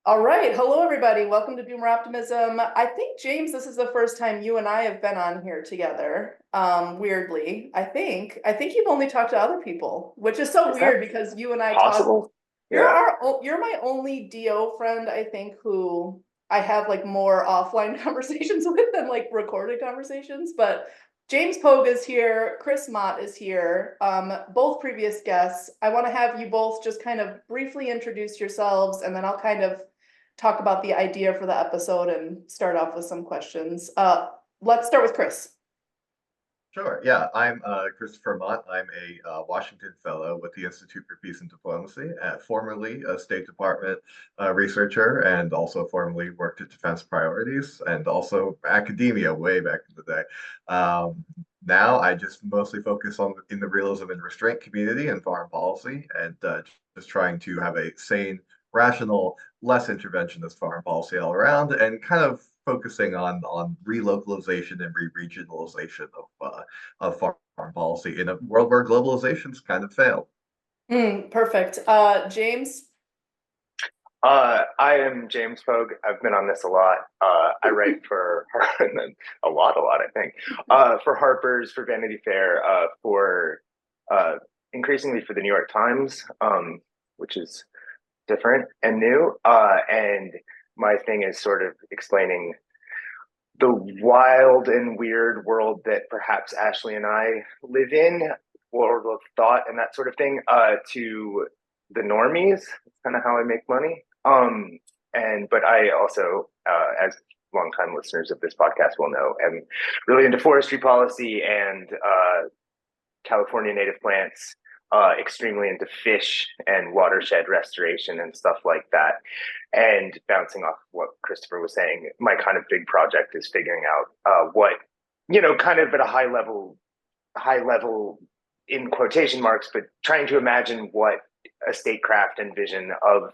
All right. Hello, everybody. Welcome to Boomer Optimism. I think, James, this is the first time you and I have been on here together. Weirdly, I think you've only talked to other people, which is so Is that weird because you and I talk. possible? You're Yeah. you're my only DO friend, I think, who I have like more offline conversations with than like recorded conversations. But James Pogue is here, Chris Mott is here, both previous guests. I want to have you both just kind of briefly introduce yourselves, and then I'll kind of talk about the idea for the episode and start off with some questions. Let's start with Chris. Sure. Yeah, I'm Christopher Mott. I'm a Washington Fellow with the Institute for Peace and Diplomacy, formerly a State Department researcher, and also formerly worked at Defense Priorities and also academia way back in the day. Now I just mostly focus on in the realism and restraint community and foreign policy, and just trying to have a sane, rational, less interventionist foreign policy all around, and kind of focusing on relocalization and re-regionalization of foreign policy in a world where globalization's kind of failed. Perfect. James. I am James Pogue. I've been on this a lot. I write for a lot, I think, for Harper's, for Vanity Fair, for increasingly for the New York Times, which is different and new. And my thing is sort of explaining the wild and weird world that perhaps Ashley and I live in, world of thought and that sort of thing, to the normies. It's kind of how I make money. But I also, as longtime listeners of this podcast will know, am really into forestry policy and California native plants, extremely into fish and watershed restoration and stuff like that. And bouncing off what Christopher was saying, my kind of big project is figuring out what, kind of at a high level in quotation marks, but trying to imagine what a statecraft and vision of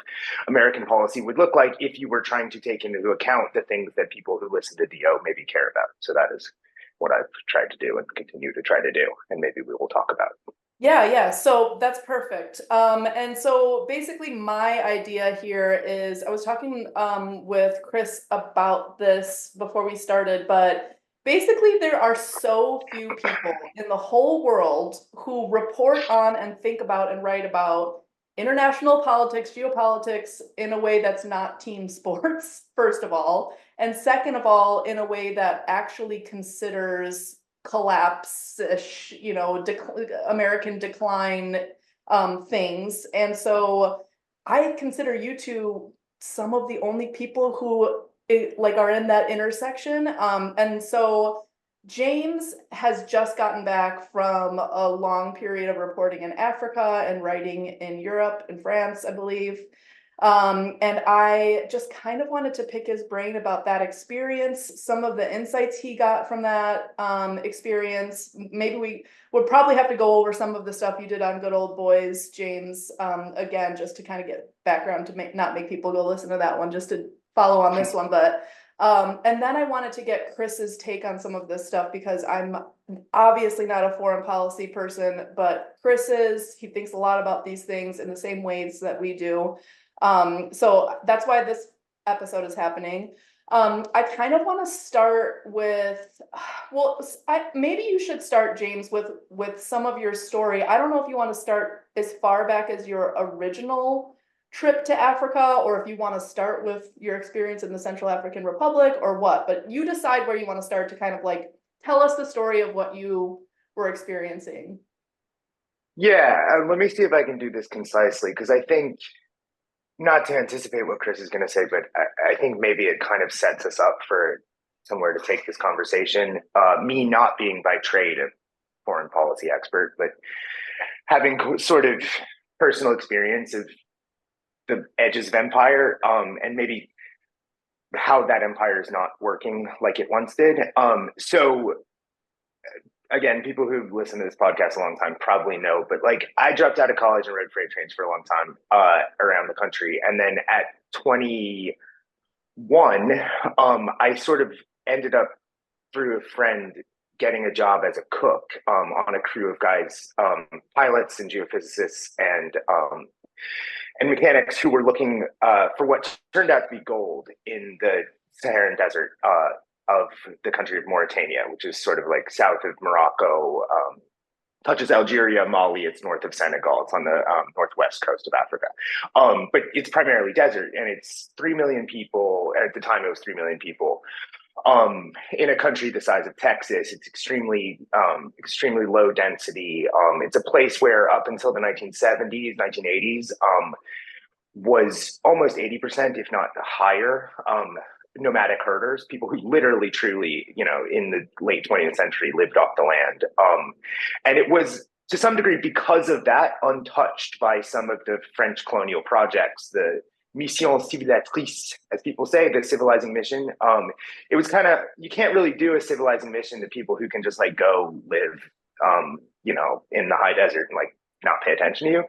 American policy would look like if you were trying to take into account the things that people who listen to DO maybe care about. So that is what I've tried to do and continue to try to do, and maybe we will talk about. Yeah. So that's perfect. And so basically my idea here is I was talking with Chris about this before we started, but basically there are so few people in the whole world who report on and think about and write about international politics, geopolitics in a way that's not team sports, first of all, and second of all, in a way that actually considers collapse, American decline things. And so I consider you two some of the only people who are in that intersection. And so James has just gotten back from a long period of reporting in Africa and writing in Europe and France, I believe. And I just kind of wanted to pick his brain about that experience, some of the insights he got from that experience. Maybe we would probably have to go over some of the stuff you did on Good Old Boys, James, again, just to kind of get background to not make people go listen to that one, just to follow on this one. But and then I wanted to get Chris's take on some of this stuff because I'm obviously not a foreign policy person, but Chris is. He thinks a lot about these things in the same ways that we do. So that's why this episode is happening. I kind of want to start with, maybe you should start, James, with some of your story. I don't know if you want to start as far back as your original trip to Africa, or if you want to start with your experience in the Central African Republic or what, but you decide where you want to start to kind of like tell us the story of what you were experiencing. Yeah, let me see if I can do this concisely, because I think, not to anticipate what Chris is going to say, but I think maybe it kind of sets us up for somewhere to take this conversation. Me not being by trade a foreign policy expert, but having sort of personal experience of the edges of empire, and maybe how that empire is not working like it once did. So again, people who've listened to this podcast a long time probably know, but like I dropped out of college and rode freight trains for a long time around the country. And then at 21, I sort of ended up through a friend getting a job as a cook on a crew of guys, pilots and geophysicists and and mechanics who were looking for what turned out to be gold in the Saharan desert of the country of Mauritania, which is sort of like south of Morocco, touches Algeria, Mali. It's north of Senegal. It's on the northwest coast of Africa. But it's primarily desert, and it's 3 million people. At the time, it was 3 million people. In a country the size of Texas, it's extremely low density. It's a place where up until the 1970s, 1980s, was almost 80%, if not higher, nomadic herders, people who literally, truly, in the late 20th century lived off the land. And it was, to some degree, because of that, untouched by some of the French colonial projects, the mission civilisatrice, as people say, the civilizing mission. It was kind of, you can't really do a civilizing mission to people who can just like go live, in the high desert and like not pay attention to you.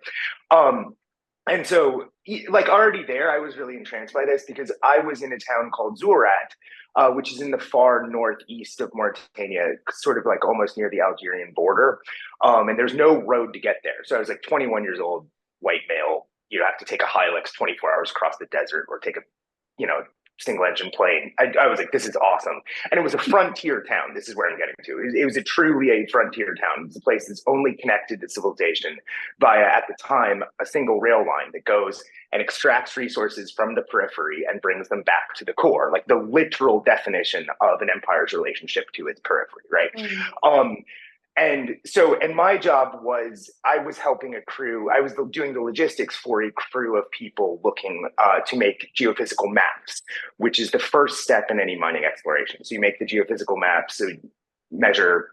And so, like already there, I was really entranced by this because I was in a town called Zourat, which is in the far northeast of Mauritania, sort of like almost near the Algerian border. And there's no road to get there. So I was like 21 years old, white male. You have to take a Hilux 24 hours across the desert or take a, single engine plane. I was like, this is awesome. And it was a frontier town. This is where I'm getting to. It was truly a frontier town. It's a place that's only connected to civilization via, at the time, a single rail line that goes and extracts resources from the periphery and brings them back to the core, like the literal definition of an empire's relationship to its periphery, right? And my job was, I was helping a crew. I was doing the logistics for a crew of people looking to make geophysical maps, which is the first step in any mining exploration. So you make the geophysical maps, so measure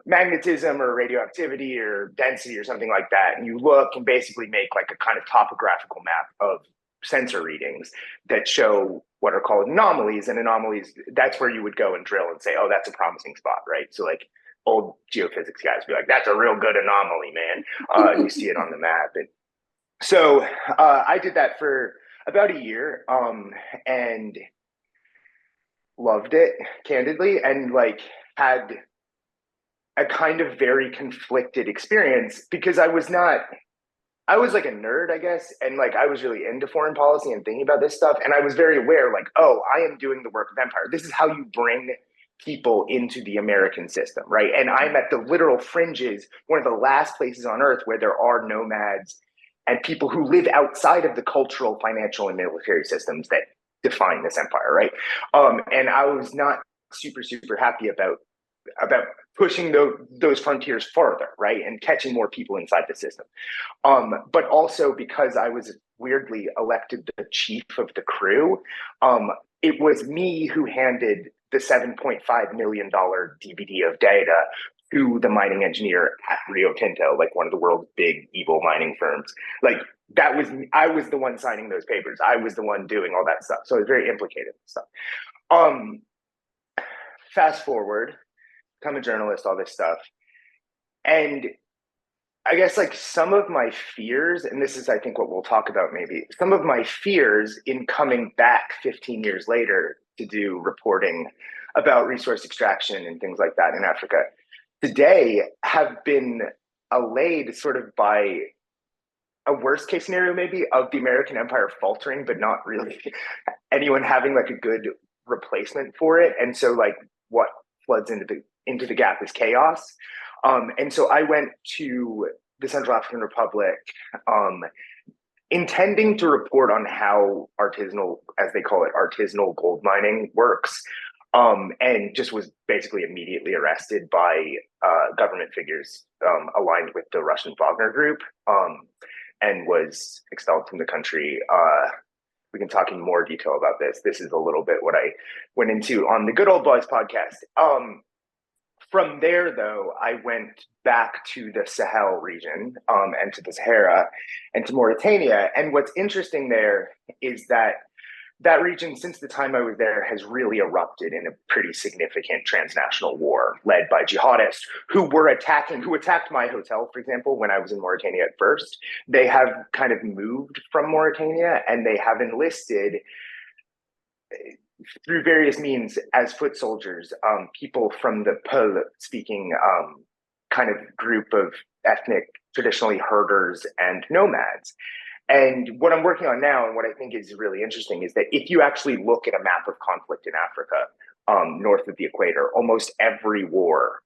magnetism or radioactivity or density or something like that. And you look and basically make like a kind of topographical map of sensor readings that show what are called anomalies. And anomalies, that's where you would go and drill and say, oh, that's a promising spot, right? So like, old geophysics guys be like, that's a real good anomaly, man. You see it on the map. And so I did that for about a year and loved it, candidly, and like had a kind of very conflicted experience because I was like a nerd, I guess. And like, I was really into foreign policy and thinking about this stuff. And I was very aware, like, oh, I am doing the work of empire. This is how you bring people into the American system, right? And I'm at the literal fringes, one of the last places on earth where there are nomads and people who live outside of the cultural, financial, and military systems that define this empire, right? And I was not super happy about pushing those frontiers farther, right? And catching more people inside the system. But also because I was weirdly elected the chief of the crew, it was me who handed the $7.5 million DVD of data to the mining engineer at Rio Tinto, like one of the world's big evil mining firms. Like I was the one signing those papers. I was the one doing all that stuff. So I was very implicated in stuff. Fast forward, become a journalist, all this stuff. And I guess like some of my fears, and this is, I think, what we'll talk about maybe, some of my fears in coming back 15 years later to do reporting about resource extraction and things like that in Africa today have been allayed sort of by a worst case scenario maybe of the American empire faltering, but not really anyone having like a good replacement for it. And so like what floods into the gap is chaos. And so I went to the Central African Republic, intending to report on how artisanal, as they call it, artisanal gold mining works, and just was basically immediately arrested by government figures aligned with the Russian Wagner Group, and was expelled from the country. We can talk in more detail about this. This is a little bit what I went into on the Good Old Boys podcast. From there, though, I went back to the Sahel region and to the Sahara and to Mauritania. And what's interesting there is that that region, since the time I was there, has really erupted in a pretty significant transnational war led by jihadists who attacked my hotel, for example, when I was in Mauritania at first. They have kind of moved from Mauritania and they have enlisted through various means as foot soldiers, people from the Pogue speaking kind of group of ethnic, traditionally herders and nomads. And what I'm working on now, and what I think is really interesting, is that if you actually look at a map of conflict in Africa, north of the equator, almost every war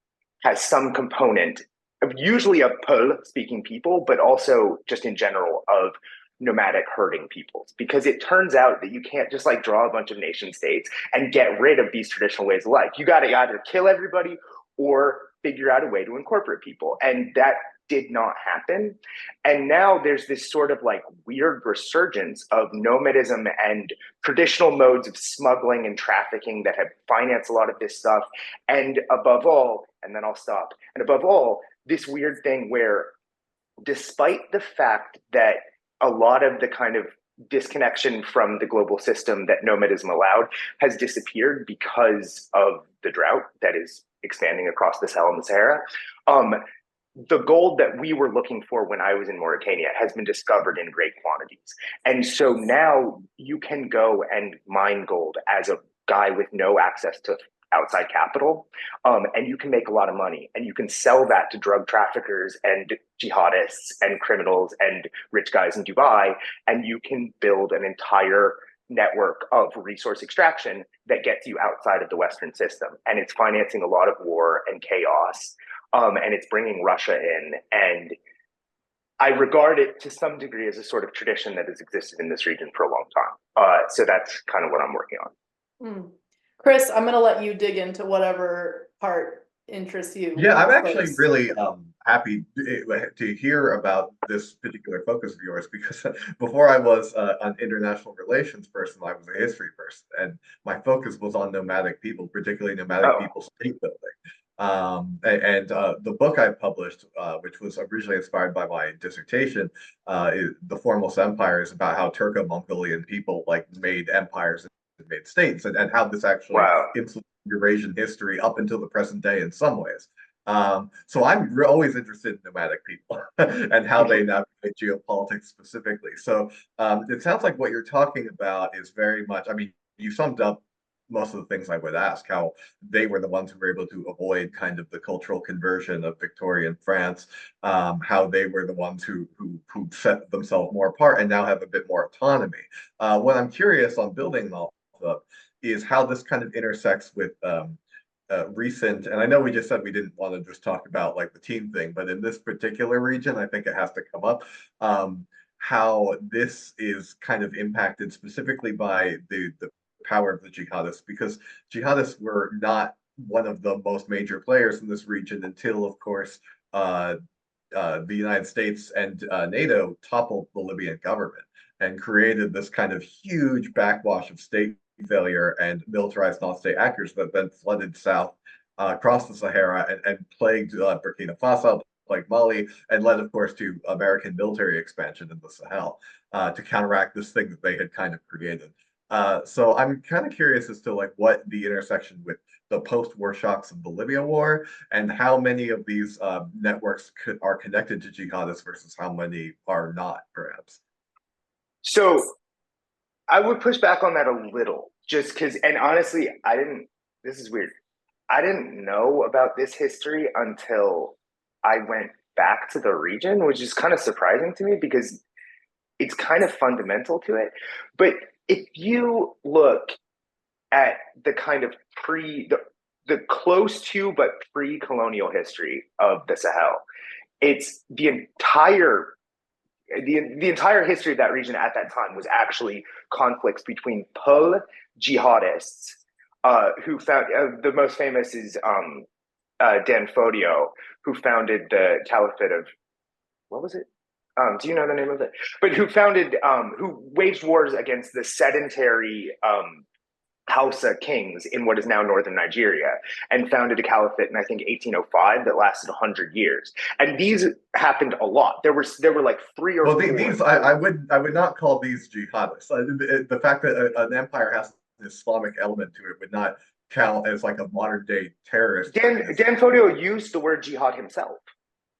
has some component of usually of Peul speaking people, but also just in general of nomadic herding peoples, because it turns out that you can't just like draw a bunch of nation states and get rid of these traditional ways of life. You got to either kill everybody or figure out a way to incorporate people. And that did not happen. And now there's this sort of like weird resurgence of nomadism and traditional modes of smuggling and trafficking that have financed a lot of this stuff. And above all, and then I'll stop, and above all, this weird thing where despite the fact that a lot of the kind of disconnection from the global system that nomadism allowed has disappeared because of the drought that is expanding across the Sahel and the Sahara. The gold that we were looking for when I was in Mauritania has been discovered in great quantities. And so now you can go and mine gold as a guy with no access to outside capital, and you can make a lot of money, and you can sell that to drug traffickers and jihadists and criminals and rich guys in Dubai, and you can build an entire network of resource extraction that gets you outside of the Western system. And it's financing a lot of war and chaos, and it's bringing Russia in. And I regard it to some degree as a sort of tradition that has existed in this region for a long time. So that's kind of what I'm working on. Chris, I'm going to let you dig into whatever part interests you. Yeah, I'm actually really happy to hear about this particular focus of yours, because before I was an international relations person, I was a history person, and my focus was on nomadic people, particularly nomadic people state building. The book I published, which was originally inspired by my dissertation, The Formless Empire, is about how Turco-Mongolian people like made empires and made states, and how this actually influenced Eurasian history up until the present day in some ways. So I'm always interested in nomadic people and how they navigate geopolitics specifically. So it sounds like what you're talking about is very much, I mean, you summed up most of the things I would ask, how they were the ones who were able to avoid kind of the cultural conversion of Victorian France, how they were the ones who set themselves more apart and now have a bit more autonomy. What I'm curious on building off of is how this kind of intersects with recent, and I know we just said we didn't want to just talk about like the team thing, but in this particular region, I think it has to come up, how this is kind of impacted specifically by the power of the jihadists, because jihadists were not one of the most major players in this region until, of course, the United States and NATO toppled the Libyan government and created this kind of huge backwash of state failure and militarized non-state actors that then flooded south across the Sahara and plagued Burkina Faso, plagued Mali, and led, of course, to American military expansion in the Sahel to counteract this thing that they had kind of created. So I'm kind of curious as to like what the intersection with the post-war shocks of the Libya war and how many of these networks are connected to jihadists versus how many are not, perhaps. So I would push back on that a little, just because, and honestly, this is weird. I didn't know about this history until I went back to the region, which is kind of surprising to me because it's kind of fundamental to it. But if you look at the kind of the close to but pre-colonial history of the Sahel, it's the entire history of that region at that time was actually conflicts between Peul jihadists, who found the most famous is Dan Fodio, who founded the Caliphate of, what was it? Do you know the name of it? But who waged wars against the sedentary Hausa kings in what is now northern Nigeria, and founded a caliphate in I think 1805 that lasted 100 years. And these happened a lot. There were like three or four. These I would not call these jihadists. The fact that an empire has an Islamic element to it would not count as like a modern day terrorist. Dan Fodio used the word jihad himself.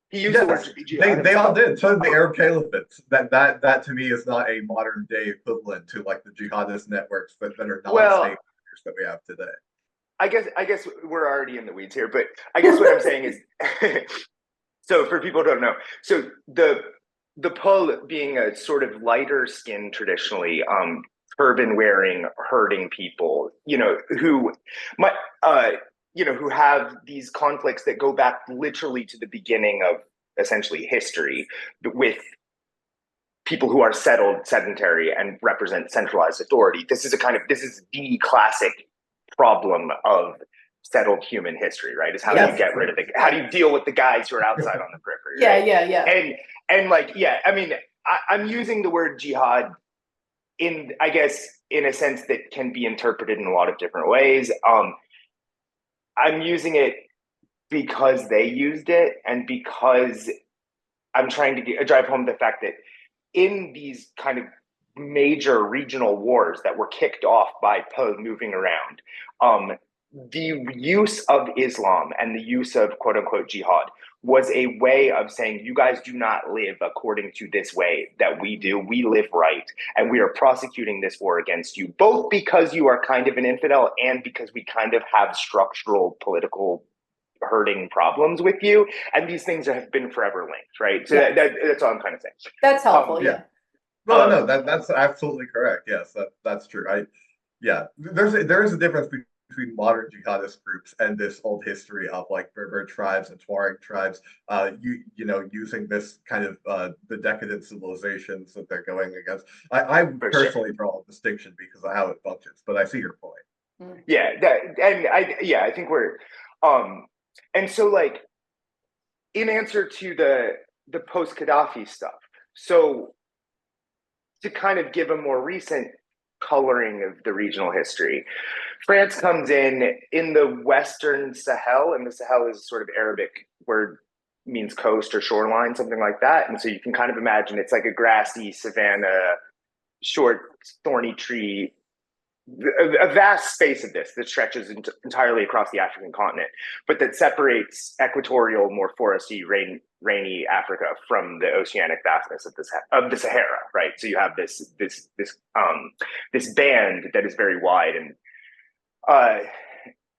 He used the word jihad. They all did. So did the Arab caliphates. That to me is not a modern day equivalent to like the jihadist networks that are non-state that we have today. I guess we're already in the weeds here, but I guess what I'm saying is, so for people who don't know, so the Pogue being a sort of lighter skin traditionally, turban wearing, herding people, who might, who have these conflicts that go back literally to the beginning of essentially history with people who are settled, sedentary, and represent centralized authority. This is the classic problem of settled human history, right? Is how do you get rid of how do you deal with the guys who are outside on the periphery? Yeah, right? yeah. I mean, I'm using the word jihad I guess, in a sense that can be interpreted in a lot of different ways. I'm using it because they used it, and because I'm trying to drive home the fact that in these kind of major regional wars that were kicked off by Poe moving around, the use of Islam and the use of quote unquote jihad was a way of saying, you guys do not live according to this way that we do. We live right. And we are prosecuting this war against you, both because you are kind of an infidel and because we kind of have structural political hurting problems with you. And these things have been forever linked, right? So that's all I'm kind of saying. That's helpful, yeah. No, that's absolutely correct. Yes, that's true. There is a difference between modern jihadist groups and this old history of like Berber tribes and Tuareg tribes, using this kind of the decadent civilizations that they're going against. I personally draw a distinction because of how it functions, but I see your point. I think we're, and so like, in answer to the post-Gaddafi stuff, so to kind of give a more recent coloring of the regional history, France comes in the Western Sahel, and the Sahel is sort of Arabic word, means coast or shoreline, something like that. And so you can kind of imagine it's like a grassy savanna, short, thorny tree, a vast space of this that stretches entirely across the African continent, but that separates equatorial, more foresty, rainy Africa from the oceanic vastness of the Sahara, right? So you have this band that is very wide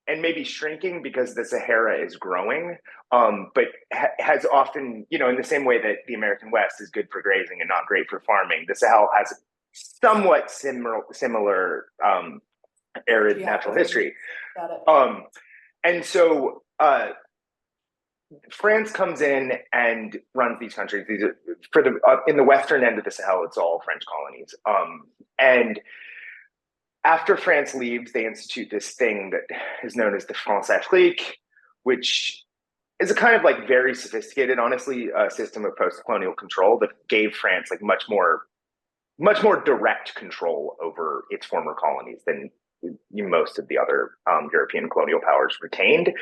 and maybe shrinking because the Sahara is growing, but has often, in the same way that the American West is good for grazing and not great for farming, the Sahel has somewhat similar arid natural history. Got it. And so France comes in and runs these countries. These are in the western end of the Sahel, it's all French colonies. And after France leaves, they institute this thing that is known as the France Afrique, which is a kind of like very sophisticated, honestly, system of post-colonial control that gave France like much more direct control over its former colonies than most of the other European colonial powers retained,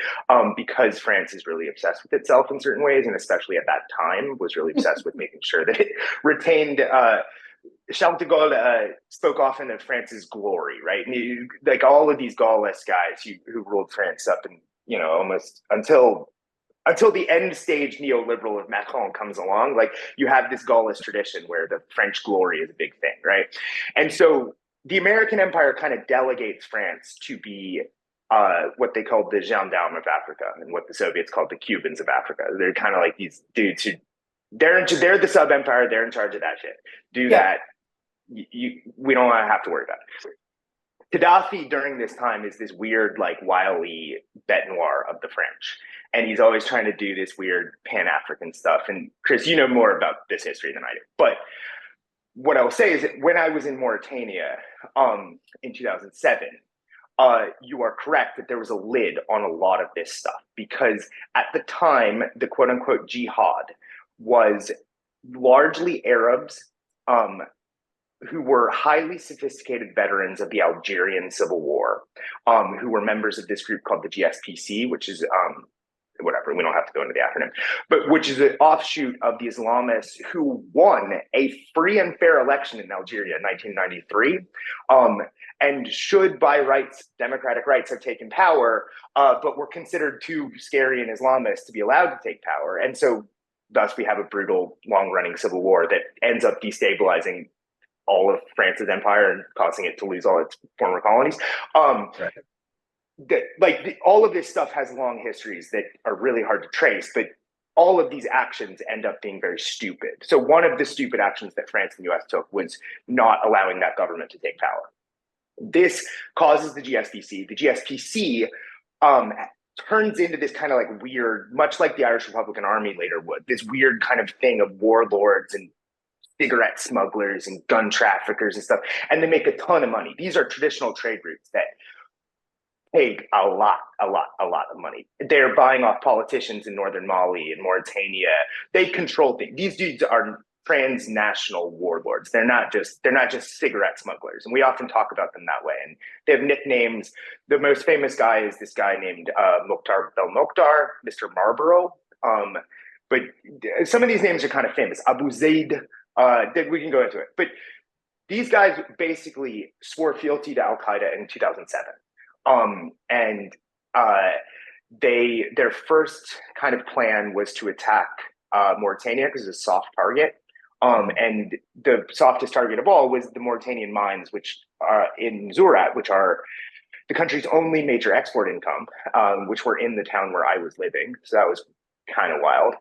because France is really obsessed with itself in certain ways, and especially at that time was really obsessed with making sure that it retained. Charles de Gaulle spoke often of France's glory, right? And like all of these Gaullist guys who ruled France up and almost until the end stage neoliberal of Macron comes along, like you have this Gaullist tradition where the French glory is a big thing, right? And so the American empire kind of delegates France to be what they called the gendarme of Africa, and what the Soviets called the Cubans of Africa. They're kind of like these dudes who they're the sub empire. They're in charge of that shit. Do that. We don't have to worry about it. Gaddafi during this time is this weird, like wily bête noire of the French. And he's always trying to do this weird Pan-African stuff. And Chris, you know more about this history than I do. But what I will say is that when I was in Mauritania in 2007, you are correct that there was a lid on a lot of this stuff, because at the time, the quote unquote jihad was largely Arabs who were highly sophisticated veterans of the Algerian Civil War, who were members of this group called the GSPC, which is whatever, we don't have to go into the acronym, but which is an offshoot of the Islamists who won a free and fair election in Algeria in 1993, and should by rights, democratic rights, have taken power, but were considered too scary and Islamist to be allowed to take power. And so thus we have a brutal, long-running civil war that ends up destabilizing all of France's empire and causing it to lose all its former colonies. All of this stuff has long histories that are really hard to trace, but all of these actions end up being very stupid. So one of the stupid actions that France and the US took was not allowing that government to take power. This causes the GSPC. The GSPC turns into this kind of like weird, much like the Irish Republican Army later would, this weird kind of thing of warlords and cigarette smugglers and gun traffickers and stuff. And they make a ton of money. These are traditional trade routes that pay a lot of money. They're buying off politicians in northern Mali and Mauritania. They control things. These dudes are transnational warlords. They're not just cigarette smugglers, and we often talk about them that way. And they have nicknames. The most famous guy is this guy named Mokhtar Belmokhtar, Mr. Marlborough. But some of these names are kind of famous. Abu Zaid. We can go into it, but these guys basically swore fealty to Al Qaeda in 2007. And their first kind of plan was to attack Mauritania because it's a soft target. And the softest target of all was the Mauritanian mines, which are in Zourat, which are the country's only major export income, which were in the town where I was living. So that was kind of wild.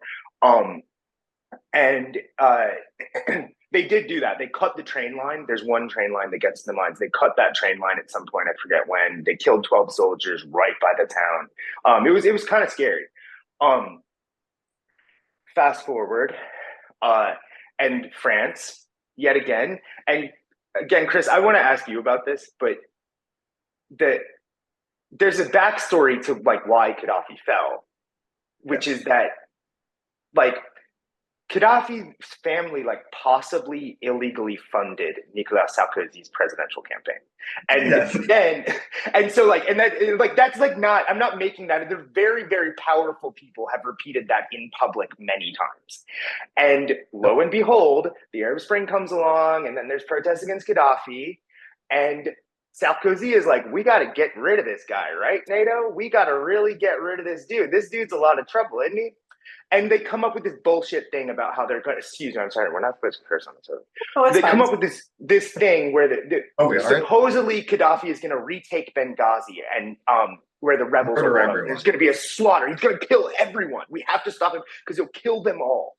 They did do that. They cut the train line. There's one train line that gets to the mines. They cut that train line at some point. I forget when. They killed 12 soldiers right by the town. It was kind of scary. Fast forward, and France yet again. And again, Chris, I want to ask you about this, but there's a backstory to like why Gaddafi fell, which is that like Gaddafi's family like possibly illegally funded Nicolas Sarkozy's presidential campaign. And that's like not, I'm not making that. They're very, very powerful people have repeated that in public many times. And lo and behold, the Arab Spring comes along and then there's protests against Gaddafi, and Sarkozy is like, we got to get rid of this guy, right, NATO? We got to really get rid of this dude. This dude's a lot of trouble, isn't he? And they come up with this bullshit thing about how they're going to, excuse me, I'm sorry, we're not supposed to curse on this. They come up with this thing where supposedly Gaddafi is going to retake Benghazi and where the rebels are. There's going to be a slaughter. He's going to kill everyone. We have to stop him because he'll kill them all,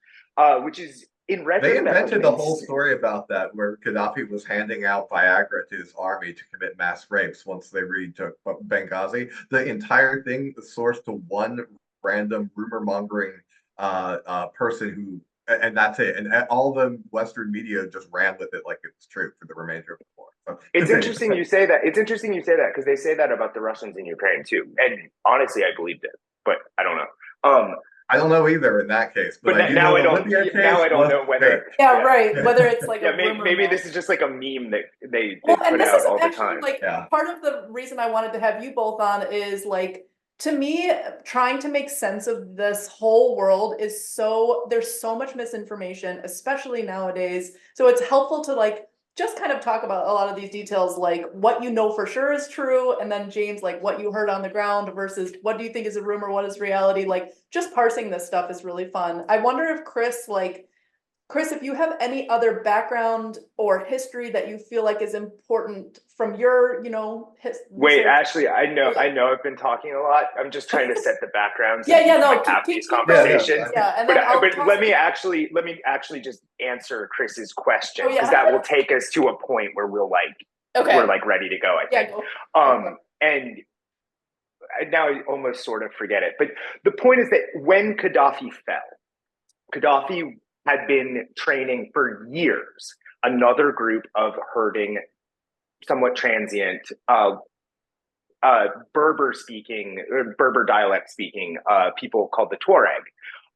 which is in retrospect. They invented the whole story about that, where Gaddafi was handing out Viagra to his army to commit mass rapes once they retook Benghazi. The entire thing is sourced to one random rumor mongering person who, and that's it. And all the Western media just ran with it like it was true for the remainder of the war. So, it's interesting you say that. It's interesting you say that because they say that about the Russians in Ukraine too. And honestly, I believed it, but I don't know. I don't know either in that case. But now I don't know whether. Yeah, right. Whether it's like maybe this is just like a meme that they well, put and this out is all the actually, time. like part of the reason I wanted to have you both on is like, to me, trying to make sense of this whole world is there's so much misinformation, especially nowadays. So it's helpful to like just kind of talk about a lot of these details, like what you know for sure is true, and then James, like what you heard on the ground versus what do you think is a rumor, what is reality. Like just parsing this stuff is really fun. I wonder if Chris, if you have any other background or history that you feel like is important from your, Wait, Ashley, I know I've been talking a lot. I'm just trying to set the background. Have these conversations. And but let me actually just answer Chris's question, because that will take us to a point where we're ready to go, I think. And now I almost sort of forget it. But the point is that when Gaddafi fell, Gaddafi had been training for years another group of herding, somewhat transient, Berber dialect speaking people called the Tuareg,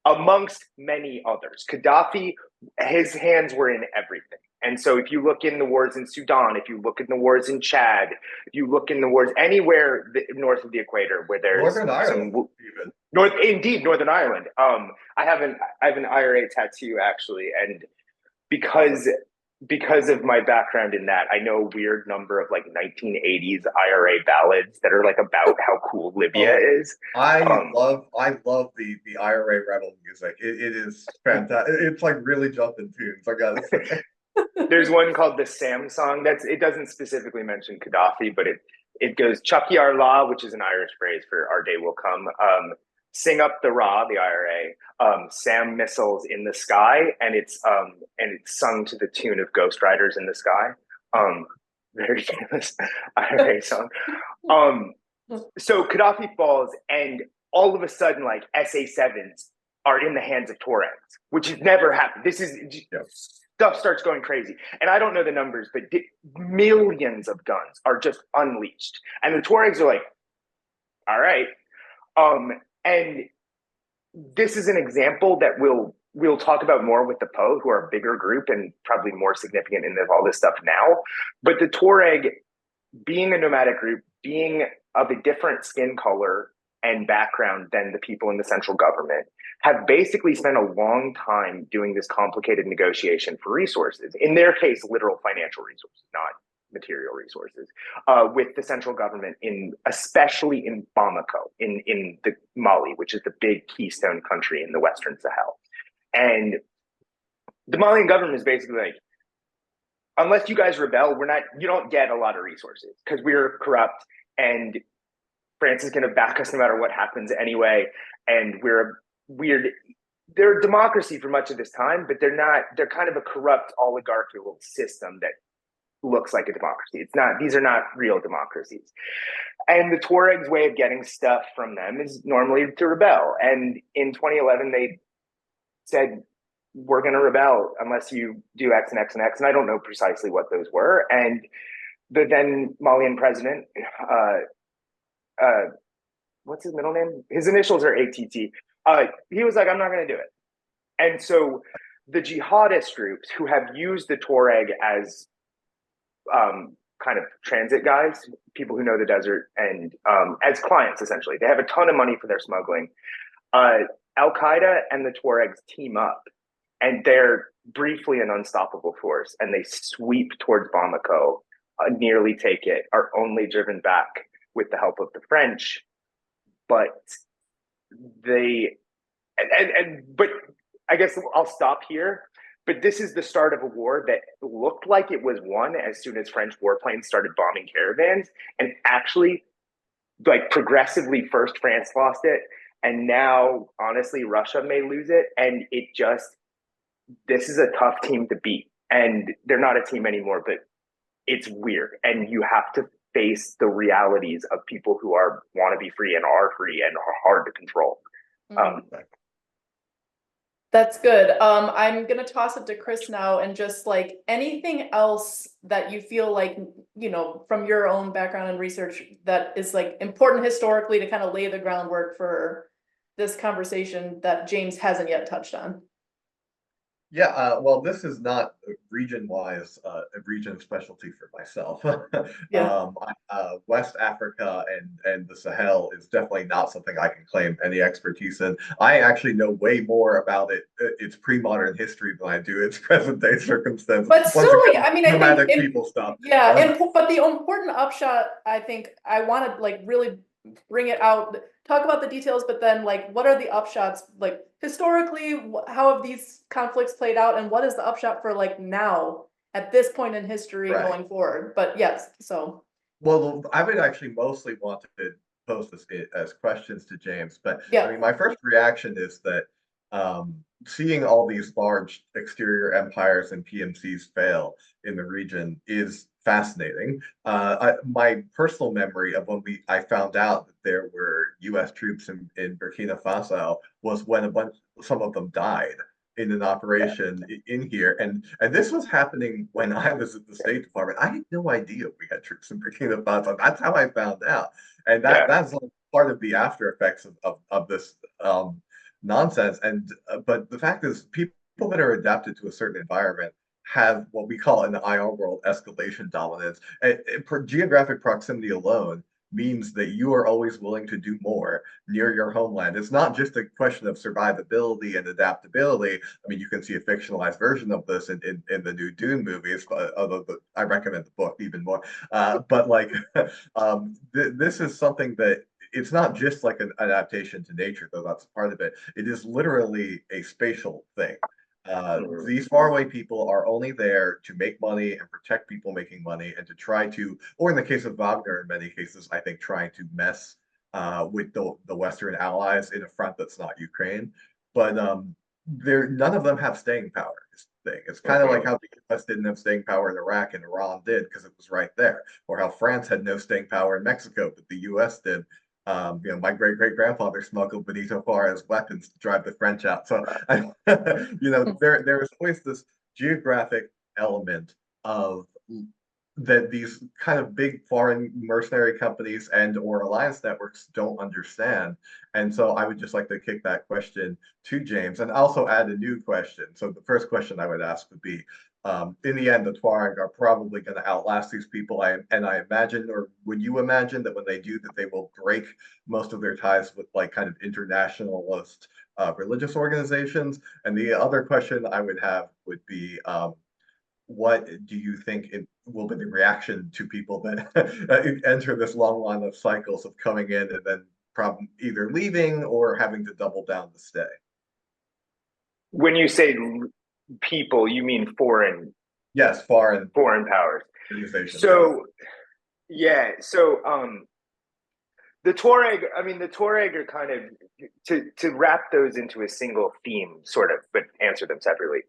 amongst many others. Gaddafi, his hands were in everything. And so if you look in the wars in Sudan, if you look in the wars in Chad, if you look in the wars anywhere north of the equator where there's Northern Ireland, even. Northern Ireland. I have an IRA tattoo actually, and because of my background in that, I know a weird number of like 1980s IRA ballads that are like about how cool Libya is. I love the IRA rebel music. It is fantastic. It's like really jumping tunes, I gotta say. There's one called the Sam song. It doesn't specifically mention Gaddafi, but it goes Chucky Arla, which is an Irish phrase for our day will come. Sing Up the Ra, the IRA, SAM missiles in the sky, and it's sung to the tune of Ghost Riders in the Sky. Very famous IRA song. So Gaddafi falls, and all of a sudden, like SA-7s are in the hands of Tuaregs, which has never happened. This is stuff starts going crazy, and I don't know the numbers, but millions of guns are just unleashed, and the Tuaregs are like, "All right." And this is an example that we'll talk about more with the Pogue, who are a bigger group and probably more significant in all this stuff now. But the Tuareg, being a nomadic group, being of a different skin color and background than the people in the central government, have basically spent a long time doing this complicated negotiation for resources. In their case, literal financial resources, not material resources, with the central government, especially in Bamako, in the Mali, which is the big keystone country in the Western Sahel. And the Malian government is basically like, unless you guys rebel, you don't get a lot of resources because we're corrupt, and France is going to back us no matter what happens anyway. And they're a democracy for much of this time, but they're kind of a corrupt oligarchical system that looks like a democracy. These are not real democracies. And the Tuaregs' way of getting stuff from them is normally to rebel. And in 2011, they said, we're going to rebel unless you do X and X and X. And I don't know precisely what those were. And the then Malian president, what's his middle name? His initials are ATT. He was like, I'm not going to do it. And so the jihadist groups who have used the Tuareg as kind of transit guys, people who know the desert, and as clients, essentially. They have a ton of money for their smuggling. Al-Qaeda and the Tuaregs team up, and they're briefly an unstoppable force, and they sweep towards Bamako, nearly take it, are only driven back with the help of the French. But but I guess I'll stop here. But this is the start of a war that looked like it was won as soon as French warplanes started bombing caravans. And actually, like, progressively, first France lost it. And now, honestly, Russia may lose it. And this is a tough team to beat. And they're not a team anymore, but it's weird. And you have to face the realities of people who want to be free and are hard to control. That's good. I'm going to toss it to Chris now, and just like anything else that you feel like, from your own background and research, that is like important historically to kind of lay the groundwork for this conversation that James hasn't yet touched on. Yeah, well, this is not region-wise a region specialty for myself. Yeah. West Africa and the Sahel is definitely not something I can claim any expertise in. I actually know way more about its pre-modern history than I do its present-day circumstances. But still, I nomadic think people stuff. Yeah, but the important upshot, I think, I want to like really bring it out, talk about the details, but then like, what are the upshots, like historically, how have these conflicts played out, and what is the upshot for like now at this point in history going forward? But yes, so. Well, I would actually mostly want to pose this as questions to James, but yeah. I mean, my first reaction is that seeing all these large exterior empires and PMCs fail in the region is fascinating. My personal memory of when I found out that there were U.S. troops in Burkina Faso was when some of them died in an operation in here, and this was happening when I was at the State Department. I had no idea we had troops in Burkina Faso. That's how I found out, and that's part of the after effects of this nonsense. And but the fact is, people that are adapted to a certain environment have what we call in the IR world escalation dominance. Geographic proximity alone means that you are always willing to do more near your homeland. It's not just a question of survivability and adaptability. I mean, you can see a fictionalized version of this in the new Dune movies, although I recommend the book even more. But like, this is something that it's not just like an adaptation to nature, though that's part of it. It is literally a spatial thing. These faraway people are only there to make money and protect people making money, and to try to, or in the case of Wagner, in many cases, I think trying to mess with the Western allies in a front that's not Ukraine. But none of them have staying power. Is the thing. It's kind of like how the U.S. didn't have staying power in Iraq and Iran did because it was right there, or how France had no staying power in Mexico, but the U.S. did. My great great grandfather smuggled Benito Juarez weapons to drive the French out. So, there is always this geographic element of that these kind of big foreign mercenary companies and or alliance networks don't understand. And so I would just like to kick that question to James and also add a new question. So the first question I would ask would be, in the end, the Tuareg are probably going to outlast these people. I imagine, or would you imagine that when they do that, they will break most of their ties with like kind of internationalist religious organizations? And the other question I would have would be, what do you think will be the reaction to people that enter this long line of cycles of coming in and then probably either leaving or having to double down to stay? When you say people, you mean foreign? Yes, foreign powers. Organizations. So, yeah. So, the Tuareg are kind of to wrap those into a single theme, sort of, but answer them separately.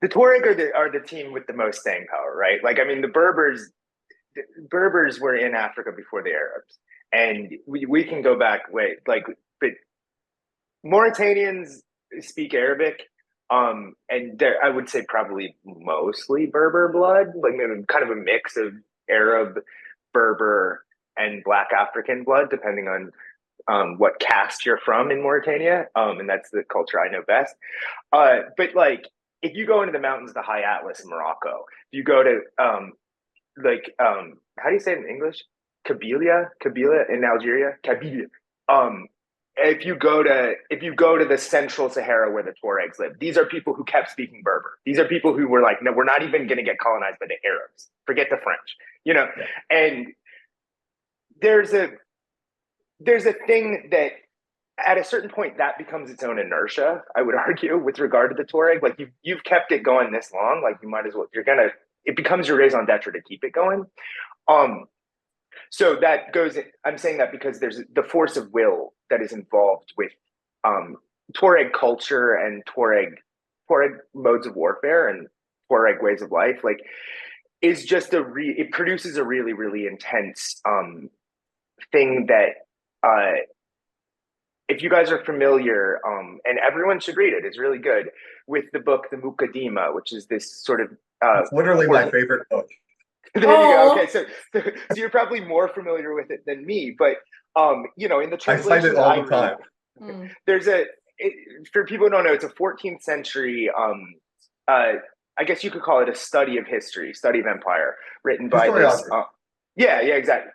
The Tuareg are the team with the most staying power, right? Like, I mean, the Berbers were in Africa before the Arabs, and we can go back way, like, but Mauritanians speak Arabic, and I would say probably mostly Berber blood, like kind of a mix of Arab, Berber, and Black African blood, depending on what caste you're from in Mauritania, and that's the culture I know best. But like, if you go into the mountains of the High Atlas in Morocco, if you go to how do you say it in English? Kabylia in Algeria, Kabylia. If you go to the central Sahara where the Tuaregs live, these are people who kept speaking Berber. These are people who were like, no, we're not even going to get colonized by the Arabs. Forget the French, Yeah. And there's a thing that at a certain point that becomes its own inertia, I would argue, with regard to the Tuareg. Like you've kept it going this long, like you might as well. It becomes your raison d'etre to keep it going. So that goes. I'm saying that because there's the force of will that is involved with Tuareg culture and Tuareg modes of warfare and Tuareg ways of life. Like, is just it produces a really, really intense thing that if you guys are familiar, and everyone should read it, it's really good, with the book The Mukaddima, which is this sort of it's literally my favorite book. There you go. Okay, so you're probably more familiar with it than me, but in the translation, I cite it all the time. There's for people who don't know, it's a 14th century. I guess you could call it a study of history, study of empire, written by this. Exactly.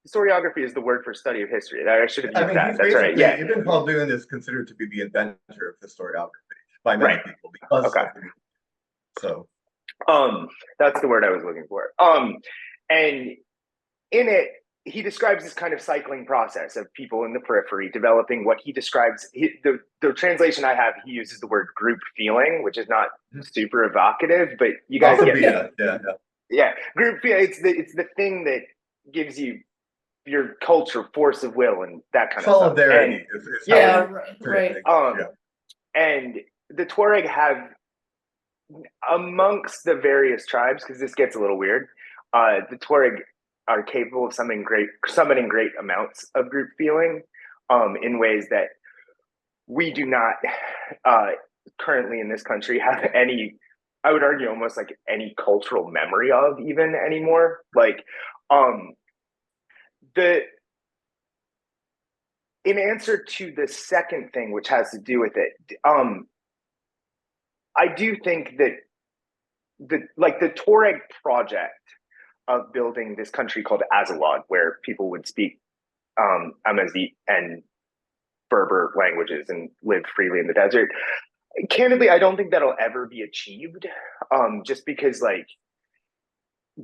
Historiography is the word for study of history. I should have used that. That's right. Yeah. Ibn Khaldun is considered to be the inventor of historiography by many people. Because so. That's the word I was looking for. And in it, he describes this kind of cycling process of people in the periphery developing what he describes. The translation I have, he uses the word group feeling, which is not super evocative, but you guys get it. Yeah. Group feeling. It's the thing that gives you your culture, force of will, and that kind of solidarity. Right. And the Tuareg have, amongst the various tribes, because this gets a little weird, the Tuareg are capable of summoning great amounts of group feeling in ways that we do not currently in this country have any, I would argue, almost like any cultural memory of even anymore. Like, in answer to the second thing, which has to do with it, I do think that the Tuareg project of building this country called Azawad, where people would speak Amazigh and Berber languages and live freely in the desert. Candidly, I don't think that'll ever be achieved, just because like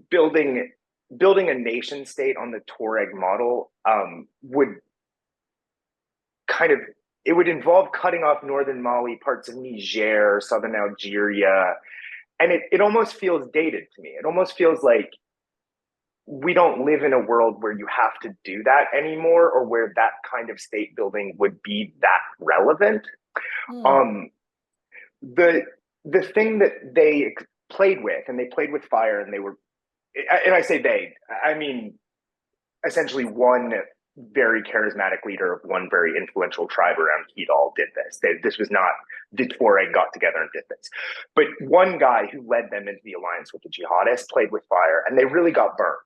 building a nation state on the Tuareg model would involve cutting off northern Mali, parts of Niger, southern Algeria, and it almost feels dated to me. It almost feels like we don't live in a world where you have to do that anymore, or where that kind of state building would be that relevant. Um, the the thing that they played with, and they played with fire, and they were, and I say they, I mean, essentially one very charismatic leader of one very influential tribe around Kidal did this. This was not the Tuareg got together and did this. But one guy who led them into the alliance with the jihadists played with fire, and they really got burned.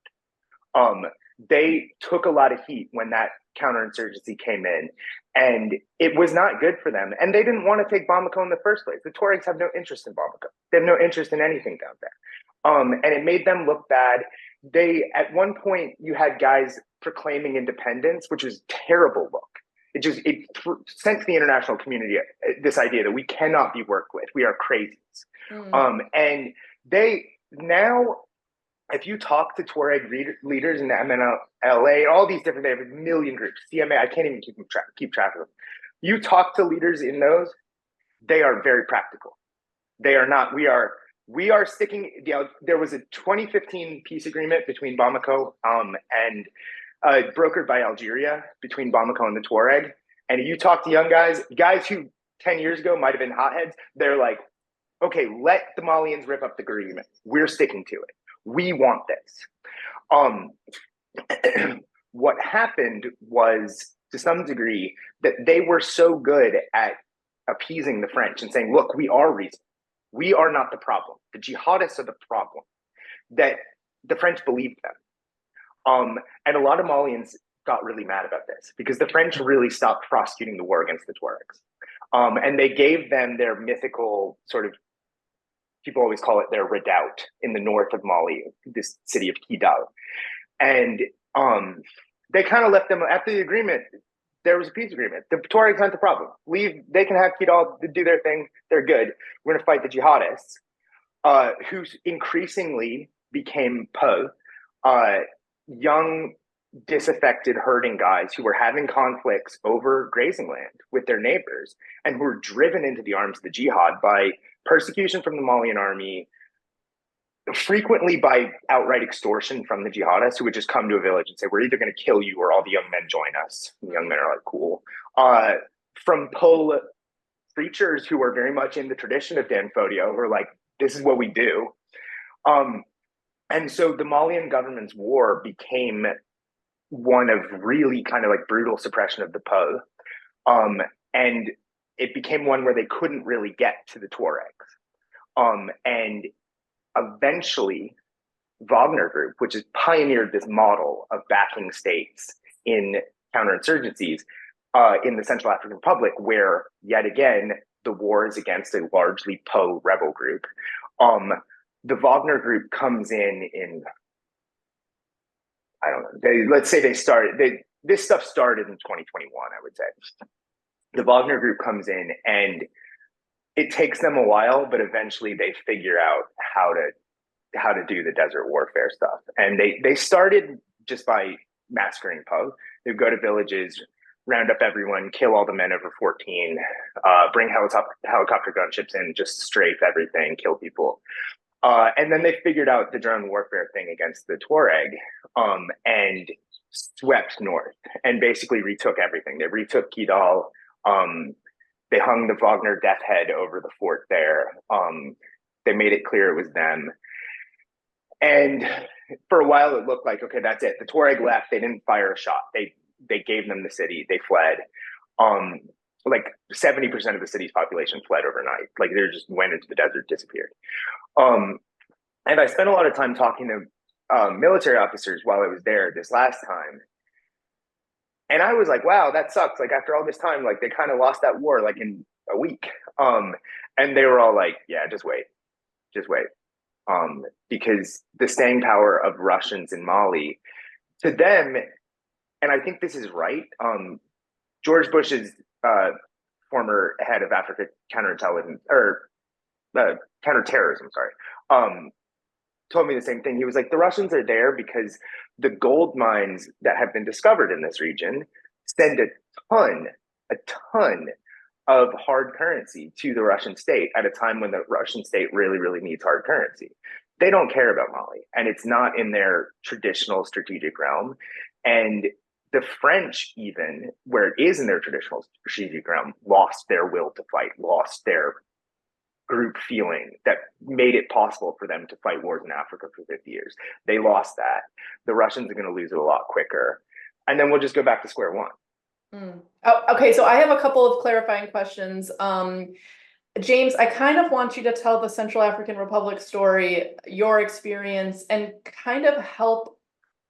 They took a lot of heat when that counterinsurgency came in, and it was not good for them. And they didn't want to take Bamako in the first place. The Tuaregs have no interest in Bamako. They have no interest in anything down there. And it made them look bad. At one point, you had guys proclaiming independence, which was a terrible look. It sent to the international community this idea that we cannot be worked with. We are crazies. And they now, if you talk to Tuareg leaders in the MNLA, all these different, they have a million groups, CMA, I can't even keep track of them. You talk to leaders in those, they are very practical. They are not, we are sticking, there was a 2015 peace agreement between Bamako and brokered by Algeria between Bamako and the Tuareg. And you talk to young guys who 10 years ago might have been hotheads, they're like, okay, let the Malians rip up the agreement. We're sticking to it. We want this. What happened was, to some degree, that they were so good at appeasing the French and saying, look, we are reasonable. We are not the problem. The jihadists are the problem. That the French believed them. And a lot of Malians got really mad about this because the French really stopped prosecuting the war against the Tuaregs. And they gave them their mythical sort of, people always call it their redoubt in the north of Mali, this city of Kidal. And they kind of left them, after the agreement, there was a peace agreement. The Tuaregs aren't the problem. Leave, they can have Kidal do their thing. They're good. We're going to fight the jihadists, who increasingly became Pogue, young, disaffected herding guys who were having conflicts over grazing land with their neighbors and who were driven into the arms of the jihad by persecution from the Malian army, frequently by outright extortion from the jihadists, who would just come to a village and say, we're either going to kill you or all the young men join us. And the young men are like, cool. From Pole preachers who are very much in the tradition of Dan Fodio, who are like, this is what we do. And so the Malian government's war became one of really kind of like brutal suppression of the Pogue. And it became one where they couldn't really get to the Tuaregs. And eventually, Wagner Group, which has pioneered this model of backing states in counterinsurgencies in the Central African Republic, where yet again, the war is against a largely Pogue rebel group. The Wagner Group comes in I don't know, let's say this stuff started in 2021, I would say. The Wagner Group comes in and it takes them a while, but eventually they figure out how to do the desert warfare stuff. And they started just by massacring Pogue. They'd go to villages, round up everyone, kill all the men over 14, bring helicopter gunships in, just strafe everything, kill people. And then they figured out the drone warfare thing against the Tuareg and swept north and basically retook everything. They retook Kidal. They hung the Wagner death head over the fort there. They made it clear it was them. And for a while, it looked like, okay, that's it. The Tuareg left. They didn't fire a shot. They gave them the city. They fled. Like 70% of the city's population fled overnight. Like they just went into the desert, disappeared. And I spent a lot of time talking to military officers while I was there this last time. And I was like, wow, that sucks. Like after all this time, like they kind of lost that war like in a week. And they were all like, yeah, just wait. Because the staying power of Russians in Mali, to them, and I think this is right, George Bush's former head of Africa counterintelligence, or counterterrorism, told me the same thing. He was like, the Russians are there because the gold mines that have been discovered in this region send a ton of hard currency to the Russian state at a time when the Russian state really, really needs hard currency. they don't care about Mali, and it's not in their traditional strategic realm. And the French, even where it is in their traditional strategic realm, lost their will to fight, lost their group feeling that made it possible for them to fight wars in Africa for 50 years. They lost that. The Russians are going to lose it a lot quicker. And then we'll just go back to square one. Oh, okay, so I have a couple of clarifying questions. James, I kind of want you to tell the Central African Republic story, your experience, and kind of help